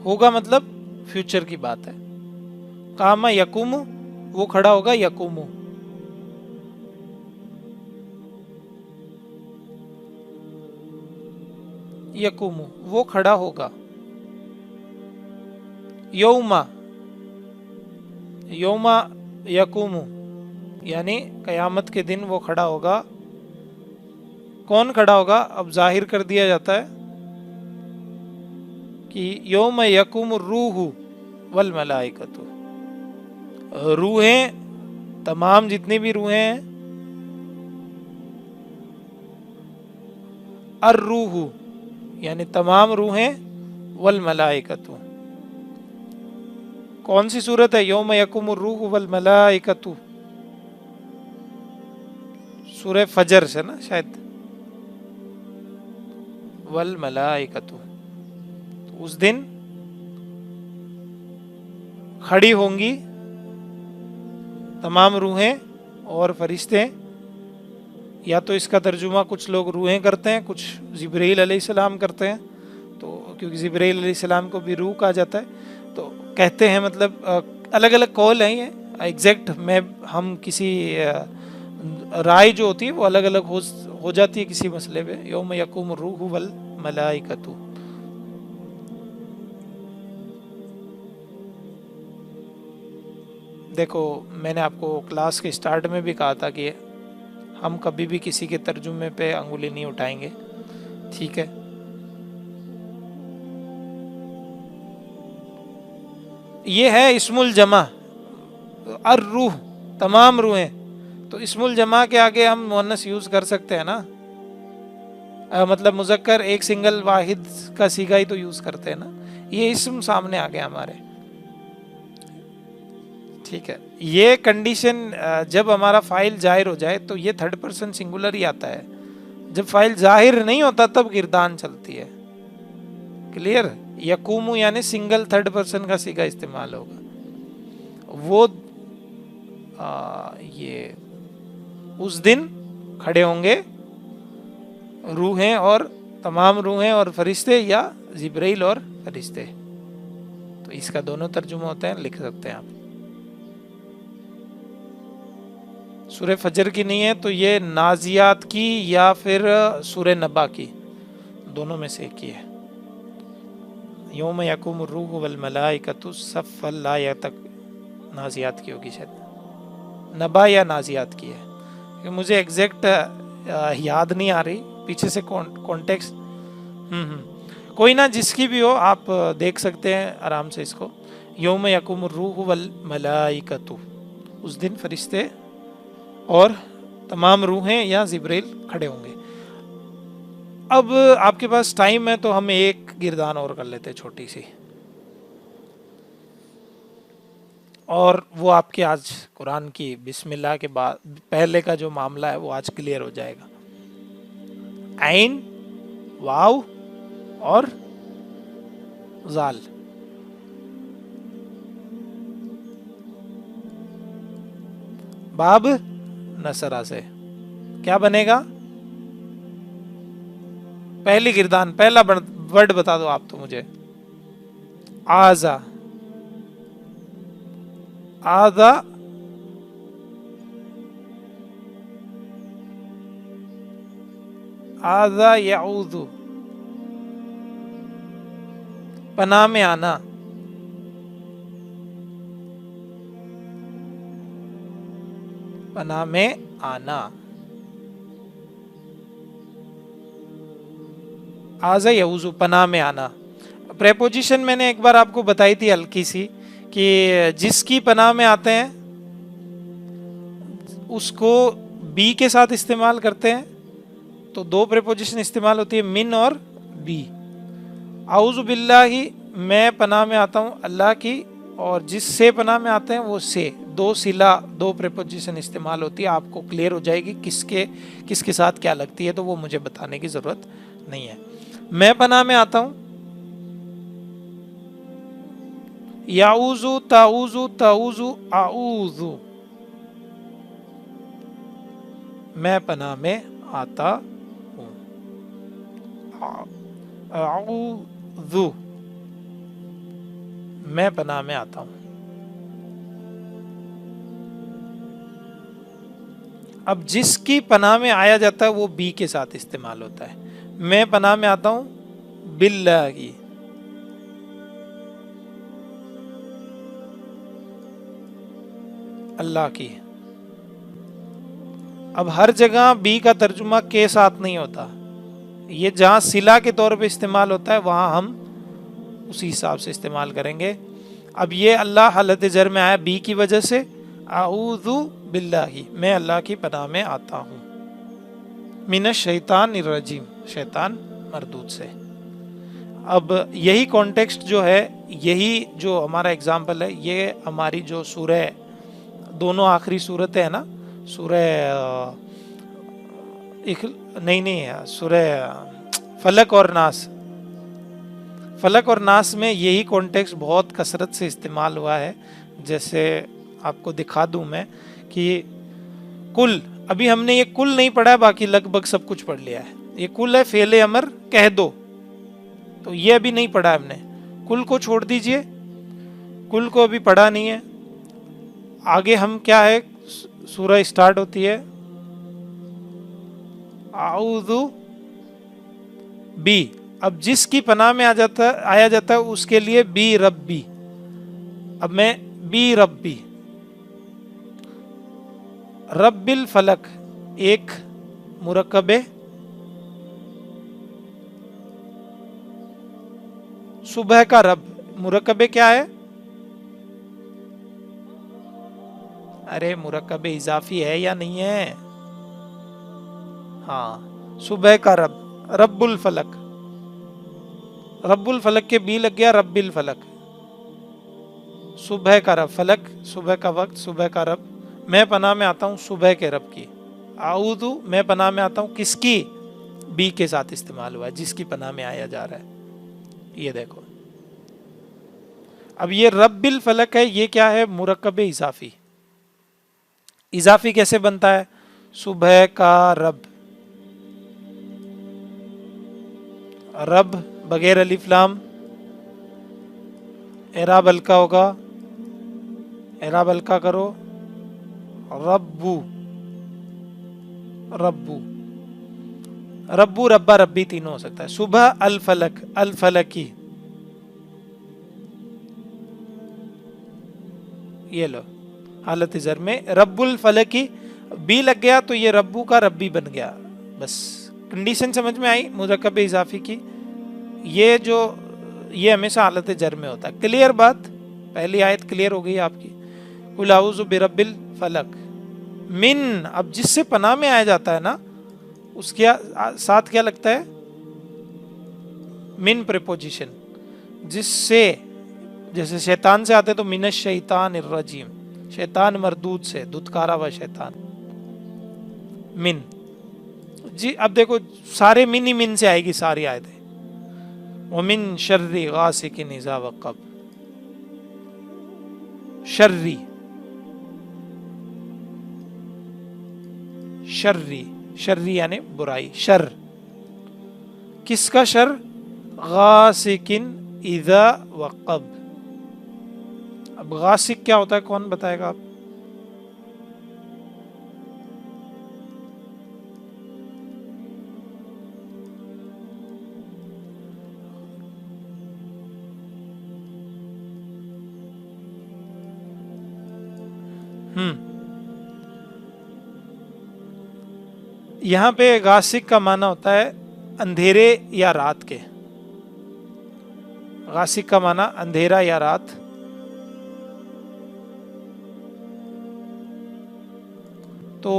होगा मतलब फ्यूचर की बात है। कामा यकुमु, वो खड़ा होगा, यकुमु। यकुमु वो खड़ा होगा। यौमा, यौमा यकुमु यानी कयामत के दिन वो खड़ा होगा। कौन खड़ा होगा? अब जाहिर कर दिया जाता है कि यौम यकुम रूहु वल मलाइकतु, रूहें, तमाम जितनी भी रूहें हैं, अर रूहु यानी तमाम रूहें, वल मलाइकतु। कौन सी सूरत है? यौम यकुम रूहु वल मलाइकतु, सूरह फजर से ना शायद। वल मलाइकतु, उस दिन खड़ी होंगी तमाम रूहें और फरिश्ते। या तो इसका तर्जुमा कुछ लोग रूहें करते हैं, कुछ जिब्रील अलैहिस्सलाम करते हैं, तो क्योंकि जिब्रील अलैहिस्सलाम को भी रूह कहा जाता है, तो कहते हैं मतलब अलग अलग कौल हैं ये एग्जैक्ट में। हम किसी राय जो होती है वो अलग अलग हो जाती है किसी मसले पे। यौम यकुम रूह वल मलाइकतु। देखो, मैंने आपको क्लास के स्टार्ट में भी कहा था कि हम कभी भी किसी के तर्जुमे पे अंगुली नहीं उठाएंगे, ठीक है? ये है इस्मुल जमा, अर रूह, तमाम रूहें। तो इस्मुल जमा के आगे हम मुअन्नस यूज कर सकते हैं ना? मतलब मुज़क्कर एक सिंगल वाहिद का सीगा ही तो यूज करते हैं ना, ये इस्म सामने आ गया हमारे। ठीक है, ये कंडीशन जब हमारा फाइल जाहिर हो जाए तो ये थर्ड पर्सन सिंगुलर ही आता है। जब फाइल जाहिर नहीं होता तब गिरदान चलती है। क्लियर? यकूमु यानी सिंगल थर्ड पर्सन का सीगा इस्तेमाल होगा। वो ये उस दिन खड़े होंगे रूहें और तमाम रूहें और फरिश्ते, या जिब्राइल और फरिश्ते। तो इसका दोनों तर्जुमा होते हैं, लिख सकते हैं आप। सूरह फजर की नहीं है तो ये नाजियात की या फिर सूरह नबा की, दोनों में से एक ही है। यौम यकुम रूह वल मलाइकतु सफ़्फ़न ला तक नाजियात की होगी शायद, नबा या नाजियात की है, मुझे एग्जैक्ट याद नहीं आ रही, पीछे से कॉन्टेक्स्ट। कोई ना, जिसकी भी हो आप देख सकते हैं आराम से इसको। यौम यकुम रूह वल मलाइकतु, उस दिन फरिश्ते और तमाम रूहें या जिब्रील खड़े होंगे। अब आपके पास टाइम है तो हम एक गिरदान और कर लेते हैं छोटी सी, और वो आपके आज कुरान की बिस्मिल्लाह के बाद पहले का जो मामला है वो आज क्लियर हो जाएगा। ऐन, वाव और जाल। बाब नसरा से क्या बनेगा? पहली गिरदान, पहला वर्ड बता दो आप तो मुझे। आजा, आजा आजा याऊदु, पनाह में आना। पनाह में आना, आजा यऊजु, पनाह में आना। प्रेपोजिशन मैंने एक बार आपको बताई थी हल्की सी, कि जिसकी पनाह में आते हैं उसको बी के साथ इस्तेमाल करते हैं, तो दो प्रेपोजिशन इस्तेमाल होती है, मिन और बी। आऊज़ु बिल्लाही, मैं पनाह में आता हूँ अल्लाह की, और जिससे पनाह में आते हैं वो से, दो सिला, दो प्रेपोजिशन इस्तेमाल होती है। आपको क्लियर हो जाएगी किसके साथ क्या लगती है, तो वो मुझे बताने की जरूरत नहीं है। मैं पनाह में आता हूँ, याऊज़ु ताऊज़ु ताऊज़ु आऊज़ु, मैं पनाह में आता हूँ। आऊज़ु, मैं पनाह में आता हूँ। अब जिसकी पनाह में आया जाता है वो बी के साथ इस्तेमाल होता है। मैं पनाह में आता हूँ बिल्लाही, अल्लाह की। अब हर जगह बी का तर्जुमा के साथ नहीं होता, ये जहां सिला के तौर पे इस्तेमाल होता है वहां हम उसी हिसाब से इस्तेमाल करेंगे। अब ये अल्लाह हालत जर में आया बी की वजह से, आऊज़ु बिल्लाही, मैं अल्लाह की पनाह में आता हूँ, मिनश शैतान रजीम, शैतान मरदूद से। अब यही कॉन्टेक्स्ट जो है, यही जो हमारा एग्जाम्पल है, ये हमारी जो सूरह, दोनों आखिरी सूरतें हैं ना, सूरह नहीं सूरह फलक और नास, फलक और नास में यही कॉन्टेक्स्ट बहुत कसरत से इस्तेमाल हुआ है। जैसे आपको दिखा दूं मैं कि कुल, अभी हमने ये कुल नहीं पढ़ा है, बाकी लगभग सब कुछ पढ़ लिया है। ये कुल है फेले अमर कह दो, तो ये अभी नहीं पढ़ा है हमने, कुल को छोड़ दीजिए, कुल को अभी पढ़ा नहीं है। आगे हम क्या है, सूरह स्टार्ट होती है आऊज़ु बी, अब जिसकी पनाह में आया जाता है उसके लिए बी रब्बी। अब मैं बी रब्बी, रब्बिल फलक एक मुरक्कबे, सुबह का रब, मुरक्कबे क्या है? अरे मुरक्कबे इजाफी है या नहीं है? हाँ, सुबह का रब, रब्बुल फलक, रब्बुल फलक के बी लग गया रब्बिल फलक। सुबह का रब, फलक सुबह का वक्त, सुबह का रब। मैं पनाह में आता हूँ सुबह के रब की। आऊदु मैं पनाह में आता हूँ किसकी, बी के साथ इस्तेमाल हुआ है, जिसकी पनाह में आया जा रहा है। ये देखो, अब ये रब्बिल फलक है, ये क्या है, मुरक्कब इजाफी। इजाफी कैसे बनता है, सुबह का रब, रब बगैर अलिफ लाम, एराब हल्का होगा, एराब हल्का करो, रब्बू, रब्बू, रब्बू रब्बा रब्बी तीनों हो सकता है। सुबह अल फलक, अल फलकी, ये लो हालत जर में रब्बुल फलकी, बी लग गया तो ये रब्बू का रब्बी बन गया। बस कंडीशन समझ में आई मुरक्कब इजाफी की। ये हमेशा हालत जर में होता है। क्लियर बात, पहली आयत क्लियर हो गई आपकी। कुल आऊज़ु बिरब्बिल फलक। मिन, अब जिससे पनाह में आया जाता है ना, उसके साथ क्या लगता है, मिन प्रीपोजिशन, जिससे, जैसे शैतान से आते तो मिनश शैतान इर्रजीम, शैतान मरदूद से, दुत्कारा हुआ शैतान, मिन जी। अब देखो सारे मिन ही मिन से आएगी सारी आयतें। वमिन शर्री गासिकिन इज़ा वक़ब, शर्री, शर्री, शर्री यानी बुराई, शर, किसका शर, गासिकिन इज़ा वक़ब। अब गासिक क्या होता है, कौन बताएगा आप, यहां पे गासिक का माना होता है अंधेरे या रात के। गासिक का माना अंधेरा या रात। तो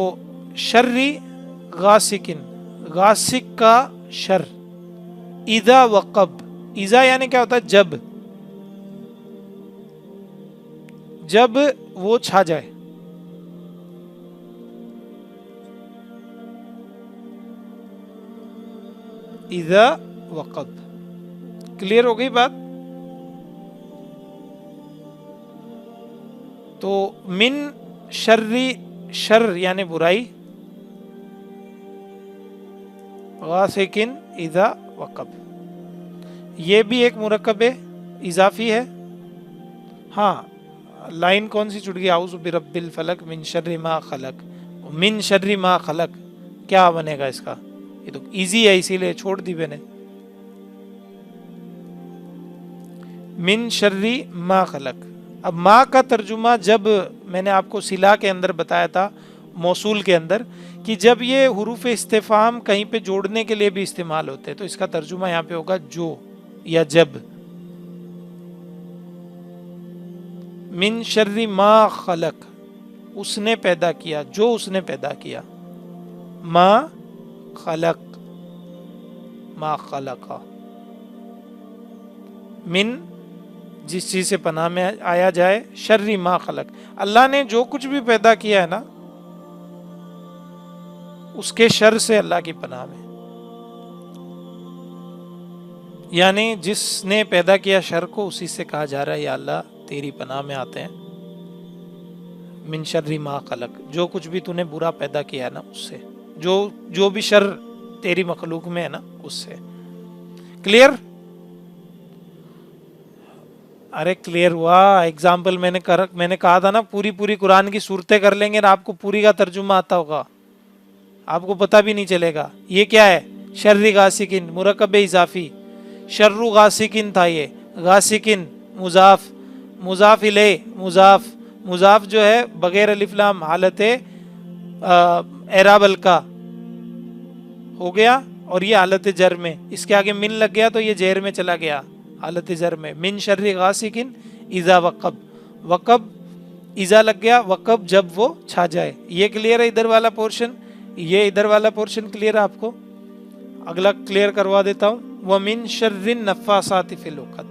शर्री गासिकिन, गासिक का शर, इज़ा वक़ब, इज़ा यानी क्या होता है, जब वो छा जाए। इज़ा वक़ब, क्लियर हो गई बात। तो मिन शर्री, शर यानी बुराई, गासिकिन इज़ा वक़ब, ये भी एक मुरक्कब इजाफी है। हाँ, लाइन कौन सी छूट गई, आऊज़ु बिरब्बिल फलक मिन शर्रि मा खलक। मिन शर्रि मा खलक क्या बनेगा इसका, ये तो इजी है इसीलिए छोड़ दी मैंने। मिन शर्रि मा खलक। अब माँ का तर्जुमा, जब मैंने आपको सिला के अंदर बताया था, मौसूल के अंदर, कि जब ये हुरूफ इस्तिफाम कहीं पे जोड़ने के लिए भी इस्तेमाल होते हैं, तो इसका तर्जुमा यहाँ पे होगा जो या जब। मिन शर्रि मा खलक, उसने पैदा किया, जो उसने पैदा किया। मा खलक, मा खलका, मिन जिस चीज से पनाह में आया जाए, शर्रि मा खलक, अल्लाह ने जो कुछ भी पैदा किया है ना, उसके शर से अल्लाह की पनाह में। यानी जिसने पैदा किया शर को, उसी से कहा जा रहा है या अल्लाह तेरी पनाह में आते हैं। मिन शर्रि मा खलक, जो कुछ भी तूने बुरा पैदा किया है ना, उससे, जो भी शर तेरी मखलूक में है ना, उससे। क्लियर? अरे क्लियर हुआ। एग्जाम्पल मैंने कहा था ना, पूरी कुरान की सूरतें कर लेंगे ना, आपको पूरी का तर्जुमा आता होगा, आपको पता भी नहीं चलेगा। ये क्या है, शर्रि गासिकिन, मुरक्कब इजाफी, शर्रु गासिकिन था ये, गासिकिन मुजाफ, मुजाफ इले, मुजाफ जो है बगैर अलिफ लाम, हालत एराब अलका हो गया, और ये हालत जर में, इसके आगे मिन लग गया तो ये जेर में चला गया, हालत जर में। मिन शर्रि गासिकिन इज़ा वक़ब, वक़ब इज़ा लग गया, वक़ब जब वो छा जाए। ये क्लियर है इधर वाला पोर्शन, ये इधर वाला पोर्शन क्लियर है आपको। अगला क्लियर करवा देता हूं, व मिन शर्रिन नफ्फासाति फिल उक़द,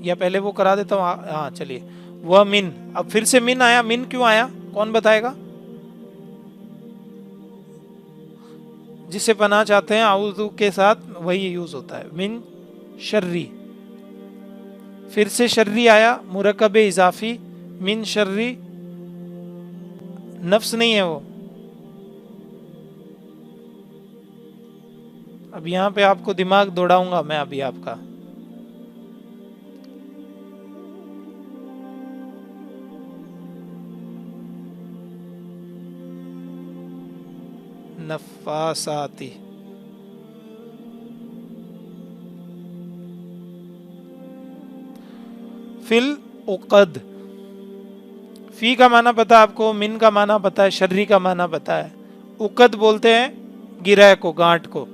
या पहले वो करा देता हूं। हाँ चलिए, व मिन, अब फिर से मिन आया, मिन क्यों आया कौन बताएगा? जिसे पनाह चाहते हैं आउज़ु के साथ वही यूज होता है, मिन शर्री। फिर से शर्री आया, मुरक्कब इजाफी, मिन शर्री, नफ्स नहीं है वो। अब यहां पे आपको दिमाग दौड़ाऊंगा मैं अभी आपका। नफ़ासाती, फिल उक़द। फी का माना पता है आपको, मिन का माना पता है, शर्री का माना पता है। उक़द बोलते हैं गिरह को, गांठ को।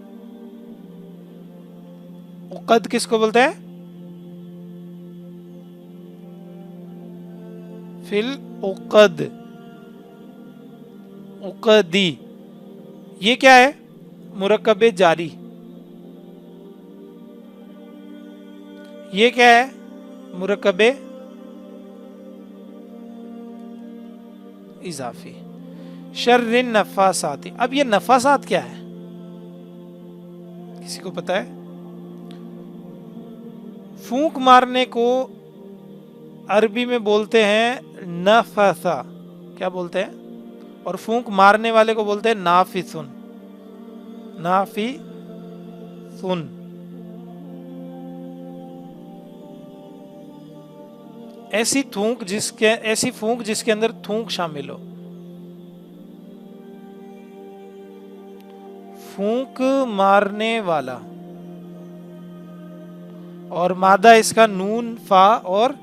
उक़द किसको बोलते हैं? फिल उक़द, उक़दी। ये क्या है? मुरक्कब जारी। ये क्या है? मुरक्कब इजाफी। शर्रिन नफ़ासाती। अब ये नफ़ासात क्या है, किसी को पता है? फूंक मारने को अरबी में बोलते हैं नफ़सा, क्या बोलते हैं? और फूंक मारने वाले को बोलते हैं नाफिसुन, नाफिसुन। ऐसी फूंक जिसके अंदर थूक शामिल हो। फूंक मारने वाला, और मादा इसका नून फा और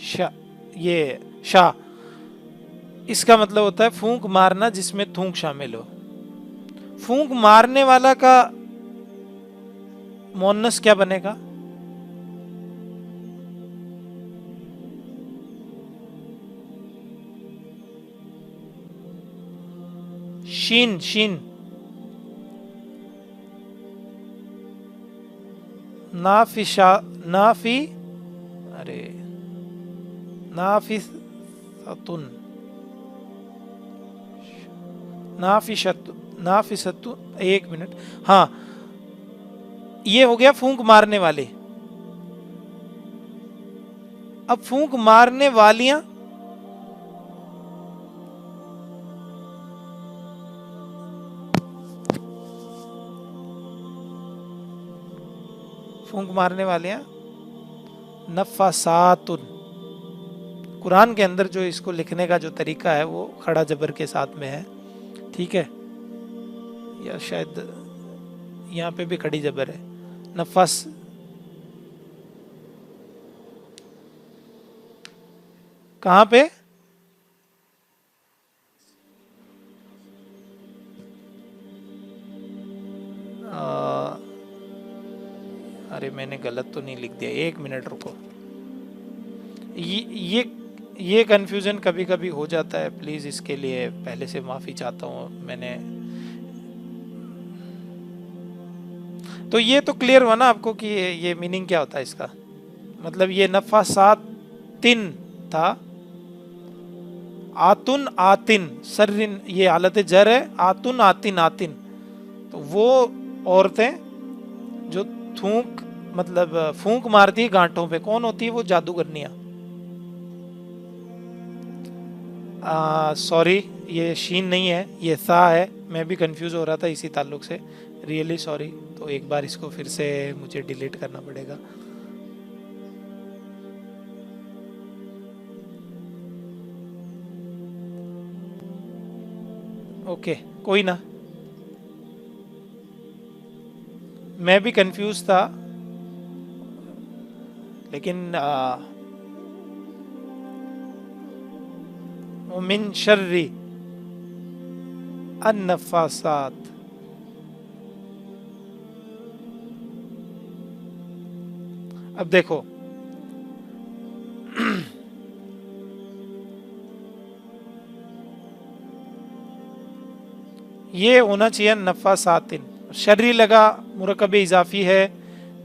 शा, ये शा, इसका मतलब होता है फूंक मारना जिसमें थूक शामिल हो। फूंक मारने वाला का मोन्नस क्या बनेगा? शीन, शीन। नाफिशा, नाफी, अरे नाफिसतुन, नाफिसतु, एक मिनट। हाँ, ये हो गया फूंक मारने वाले। अब फूंक मारने वालियां, फूंक मारने वालियां नफ़ासातुन। कुरान के अंदर जो इसको लिखने का जो तरीका है वो खड़ा जबर के साथ में है, ठीक है, या शायद यहाँ पे भी खड़ी जबर है। नफ़ास, कहाँ पे? अरे मैंने गलत तो नहीं लिख दिया, एक मिनट रुको। ये कंफ्यूजन कभी कभी हो जाता है, प्लीज इसके लिए पहले से माफी चाहता हूँ मैंने। तो ये तो क्लियर हुआ ना आपको कि ये मीनिंग क्या होता है इसका? मतलब ये नफ़ासातिन था, आतुन आतिन, सर्रिन ये हालत जर है, आतुन आतिन आतिन। तो वो औरतें जो थूक मतलब फूंक मारती है गांठों पे, कौन होती है वो? जादूगरनियां। सॉरी, ये शीन नहीं है, ये सा है। मैं भी कंफ्यूज हो रहा था इसी ताल्लुक से, रियली सॉरी। तो एक बार इसको फिर से मुझे डिलीट करना पड़ेगा। ओके, कोई ना, मैं भी कंफ्यूज था, लेकिन मिन शर्री अन्नफ़ासात। अब देखो, ये होना चाहिए नफ़ासातिन, शर्री लगा, मुरकब इजाफी है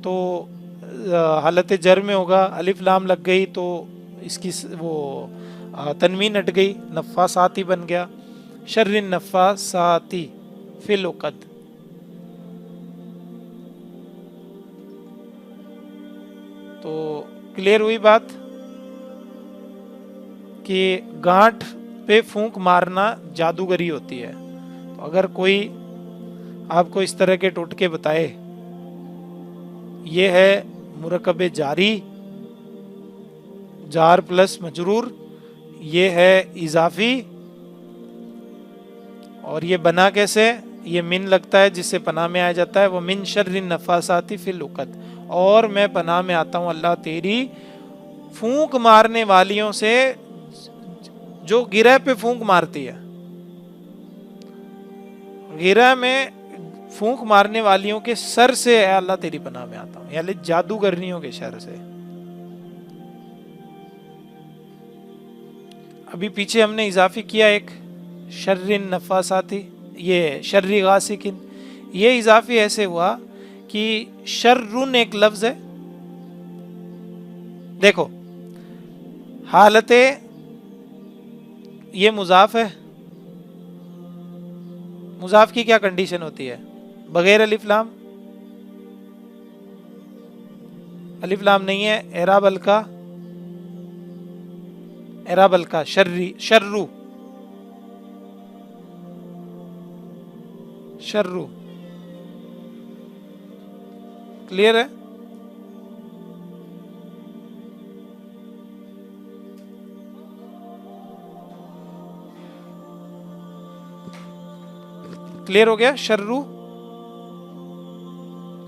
तो हालत जर में होगा। अलिफ लाम लग गई तो इसकी वो तनवीन हट गई, नफ़ासाती बन गया। शर्रिन नफ़ासाती फिल उक़द। तो क्लियर हुई बात कि गांठ पे फूंक मारना जादूगरी होती है। तो अगर कोई आपको इस तरह के टोटके बताए, ये है मुरकब जारी, जार प्लस मजरूर, ये है इजाफी, और ये बना कैसे, ये मिन लगता है जिससे पनाह में आया जाता है, वो मिन शर्रिन नफासाती फिल उक़द, और मैं पनाह में आता हूँ अल्लाह तेरी फूंक मारने वालियों से, जो गिरह पे फूंक मारती है। गिरह में फूंक मारने वालियों के सर से अल्लाह तेरी पनाह में आता हूं, यानी जादूगरनियों के शर से। अभी पीछे हमने इजाफी किया एक शर्रिन नफासाती, ये शर्री गासिकिन, ये इजाफी ऐसे हुआ कि शर्रुन एक लफ्ज है। देखो हालते ये मुजाफ है, मुजाफ की क्या कंडीशन होती है, बगैर अलिफ लाम, अलिफ लाम नहीं है, एराब अलका, एराब अलका, शर्री, शर्रु, शर्रु। क्लियर है? क्लियर हो गया? शर्रु,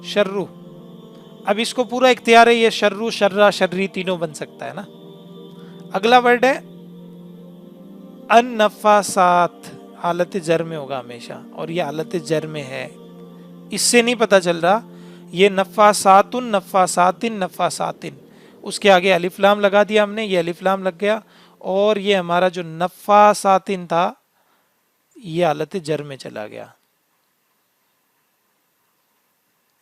शर्रु। अब इसको पूरा इख्तियार है, ये शर्रु, शर्रा, शर्री तीनों बन सकता है ना। अगला वर्ड है अन नफासात, हालत जर में होगा हमेशा, और ये हालत जर में है, इससे नहीं पता चल रहा ये नफासातुन, नफासातिन, नफासातिन, उसके आगे अलिफ लाम लगा दिया हमने, ये अलिफ लाम लग गया, और ये हमारा जो नफासातिन था ये हालत जर में चला गया।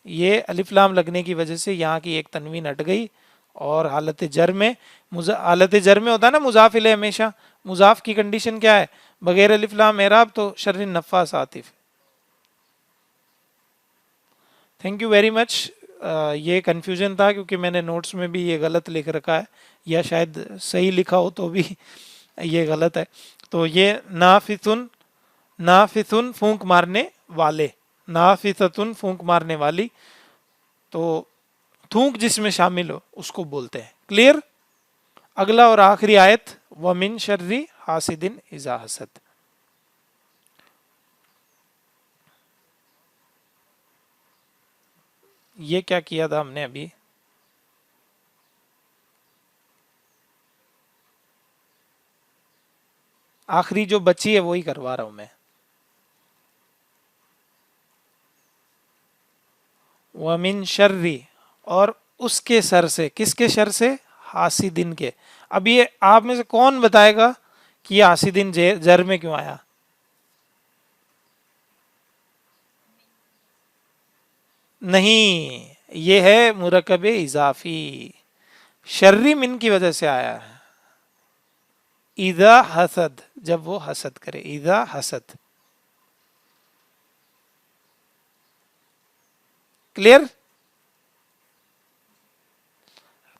ये अलिफ लाम लगने की वजह से यहाँ की एक तनवीन हट गई, और हालत जर में, हालत जर में होता है ना मुजाफ इले, हमेशा मुजाफ की कंडीशन क्या है, बगैर अलिफ लाम एराब, तो शर्रिन नफ़ास आतिफ। Thank you very much. ये कन्फ्यूजन था क्योंकि मैंने नोट्स में भी ये गलत लिख रखा है, या शायद सही लिखा हो तो भी ये गलत है। तो ये नाफिसुन, नाफिसुन फूंक मारने वाले, नाफिसतुन फूंक मारने वाली, तो थूक जिसमें शामिल हो उसको बोलते हैं। क्लियर? अगला और आखिरी आयत, व मिन शर्री हासिदिन इज़ा हसद। ये क्या किया था हमने अभी, आखिरी जो बची है वही करवा रहा हूं मैं। व मिन शर्री, और उसके शर से, किसके शर से, हासिदिन के। अब ये आप में से कौन बताएगा कि ये हासिदिन जर में क्यों आया? नहीं, ये है मुरकब इजाफी, शर्री मिन की वजह से आया है। इदा हसद, जब वो हसद करे, इदा हसद। क्लियर?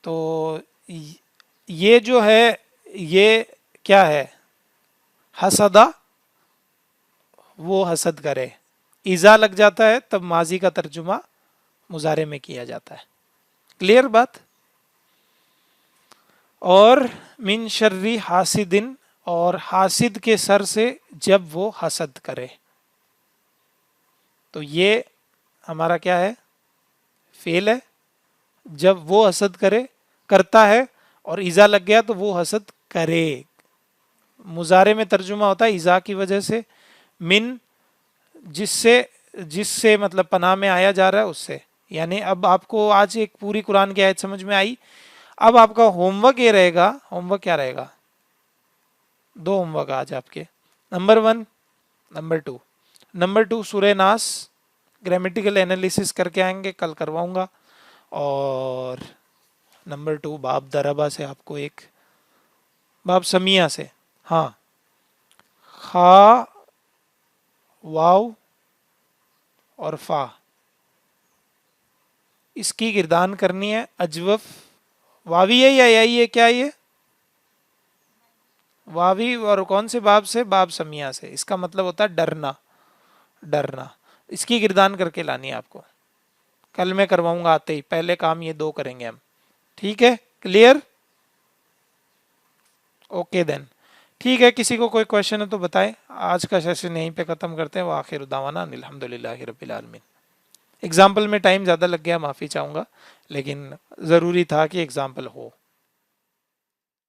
तो ये जो है ये क्या है, हसदा, वो हसद करे, इज़ा लग जाता है तब माजी का तर्जुमा मुजारे में किया जाता है। क्लियर बात? और मिन शर्री हासिदिन, और हासिद के सर से जब वो हसद करे, तो ये हमारा क्या है, फेल है। जब वो हसद करे, करता है, और इज़ा लग गया तो वो हसद करे, मुजारे में तर्जुमा होता है इज़ा की वजह से, मिन जिससे, जिससे मतलब पनाह में आया जा रहा है उससे। यानी अब आपको आज एक पूरी कुरान की आयत समझ में आई। अब आपका होमवर्क ये रहेगा, होमवर्क क्या रहेगा, दो होमवर्क आज आपके, नंबर 1, नंबर 2। नंबर 2 सूरह नास ग्रामेटिकल एनालिसिस करके आएंगे, कल करवाऊंगा। और नंबर 2 बाब दरबा से आपको एक, बाब समिया से, हाँ, खा, वाव और फा, इसकी गिरदान करनी है अजवफ। वावी है या यही है, क्या ये वावी, और कौन से बाब से, बाब समिया से। इसका मतलब होता है डरना, डरना। इसकी गिरदान करके लानी है आपको, कल मैं करवाऊंगा आते ही। पहले काम ये 2 करेंगे हम, ठीक है, क्लियर, ओके देन। ठीक है, किसी को कोई क्वेश्चन है तो बताएं। आज का सेशन यहीं पे ख़त्म करते हैं। व आखिर दावाना अल्हम्दुलिल्लाहि रब्बिल आलमीन। एग्जाम्पल में टाइम ज़्यादा लग गया, माफ़ी चाहूँगा, लेकिन ज़रूरी था कि एग्जाम्पल हो।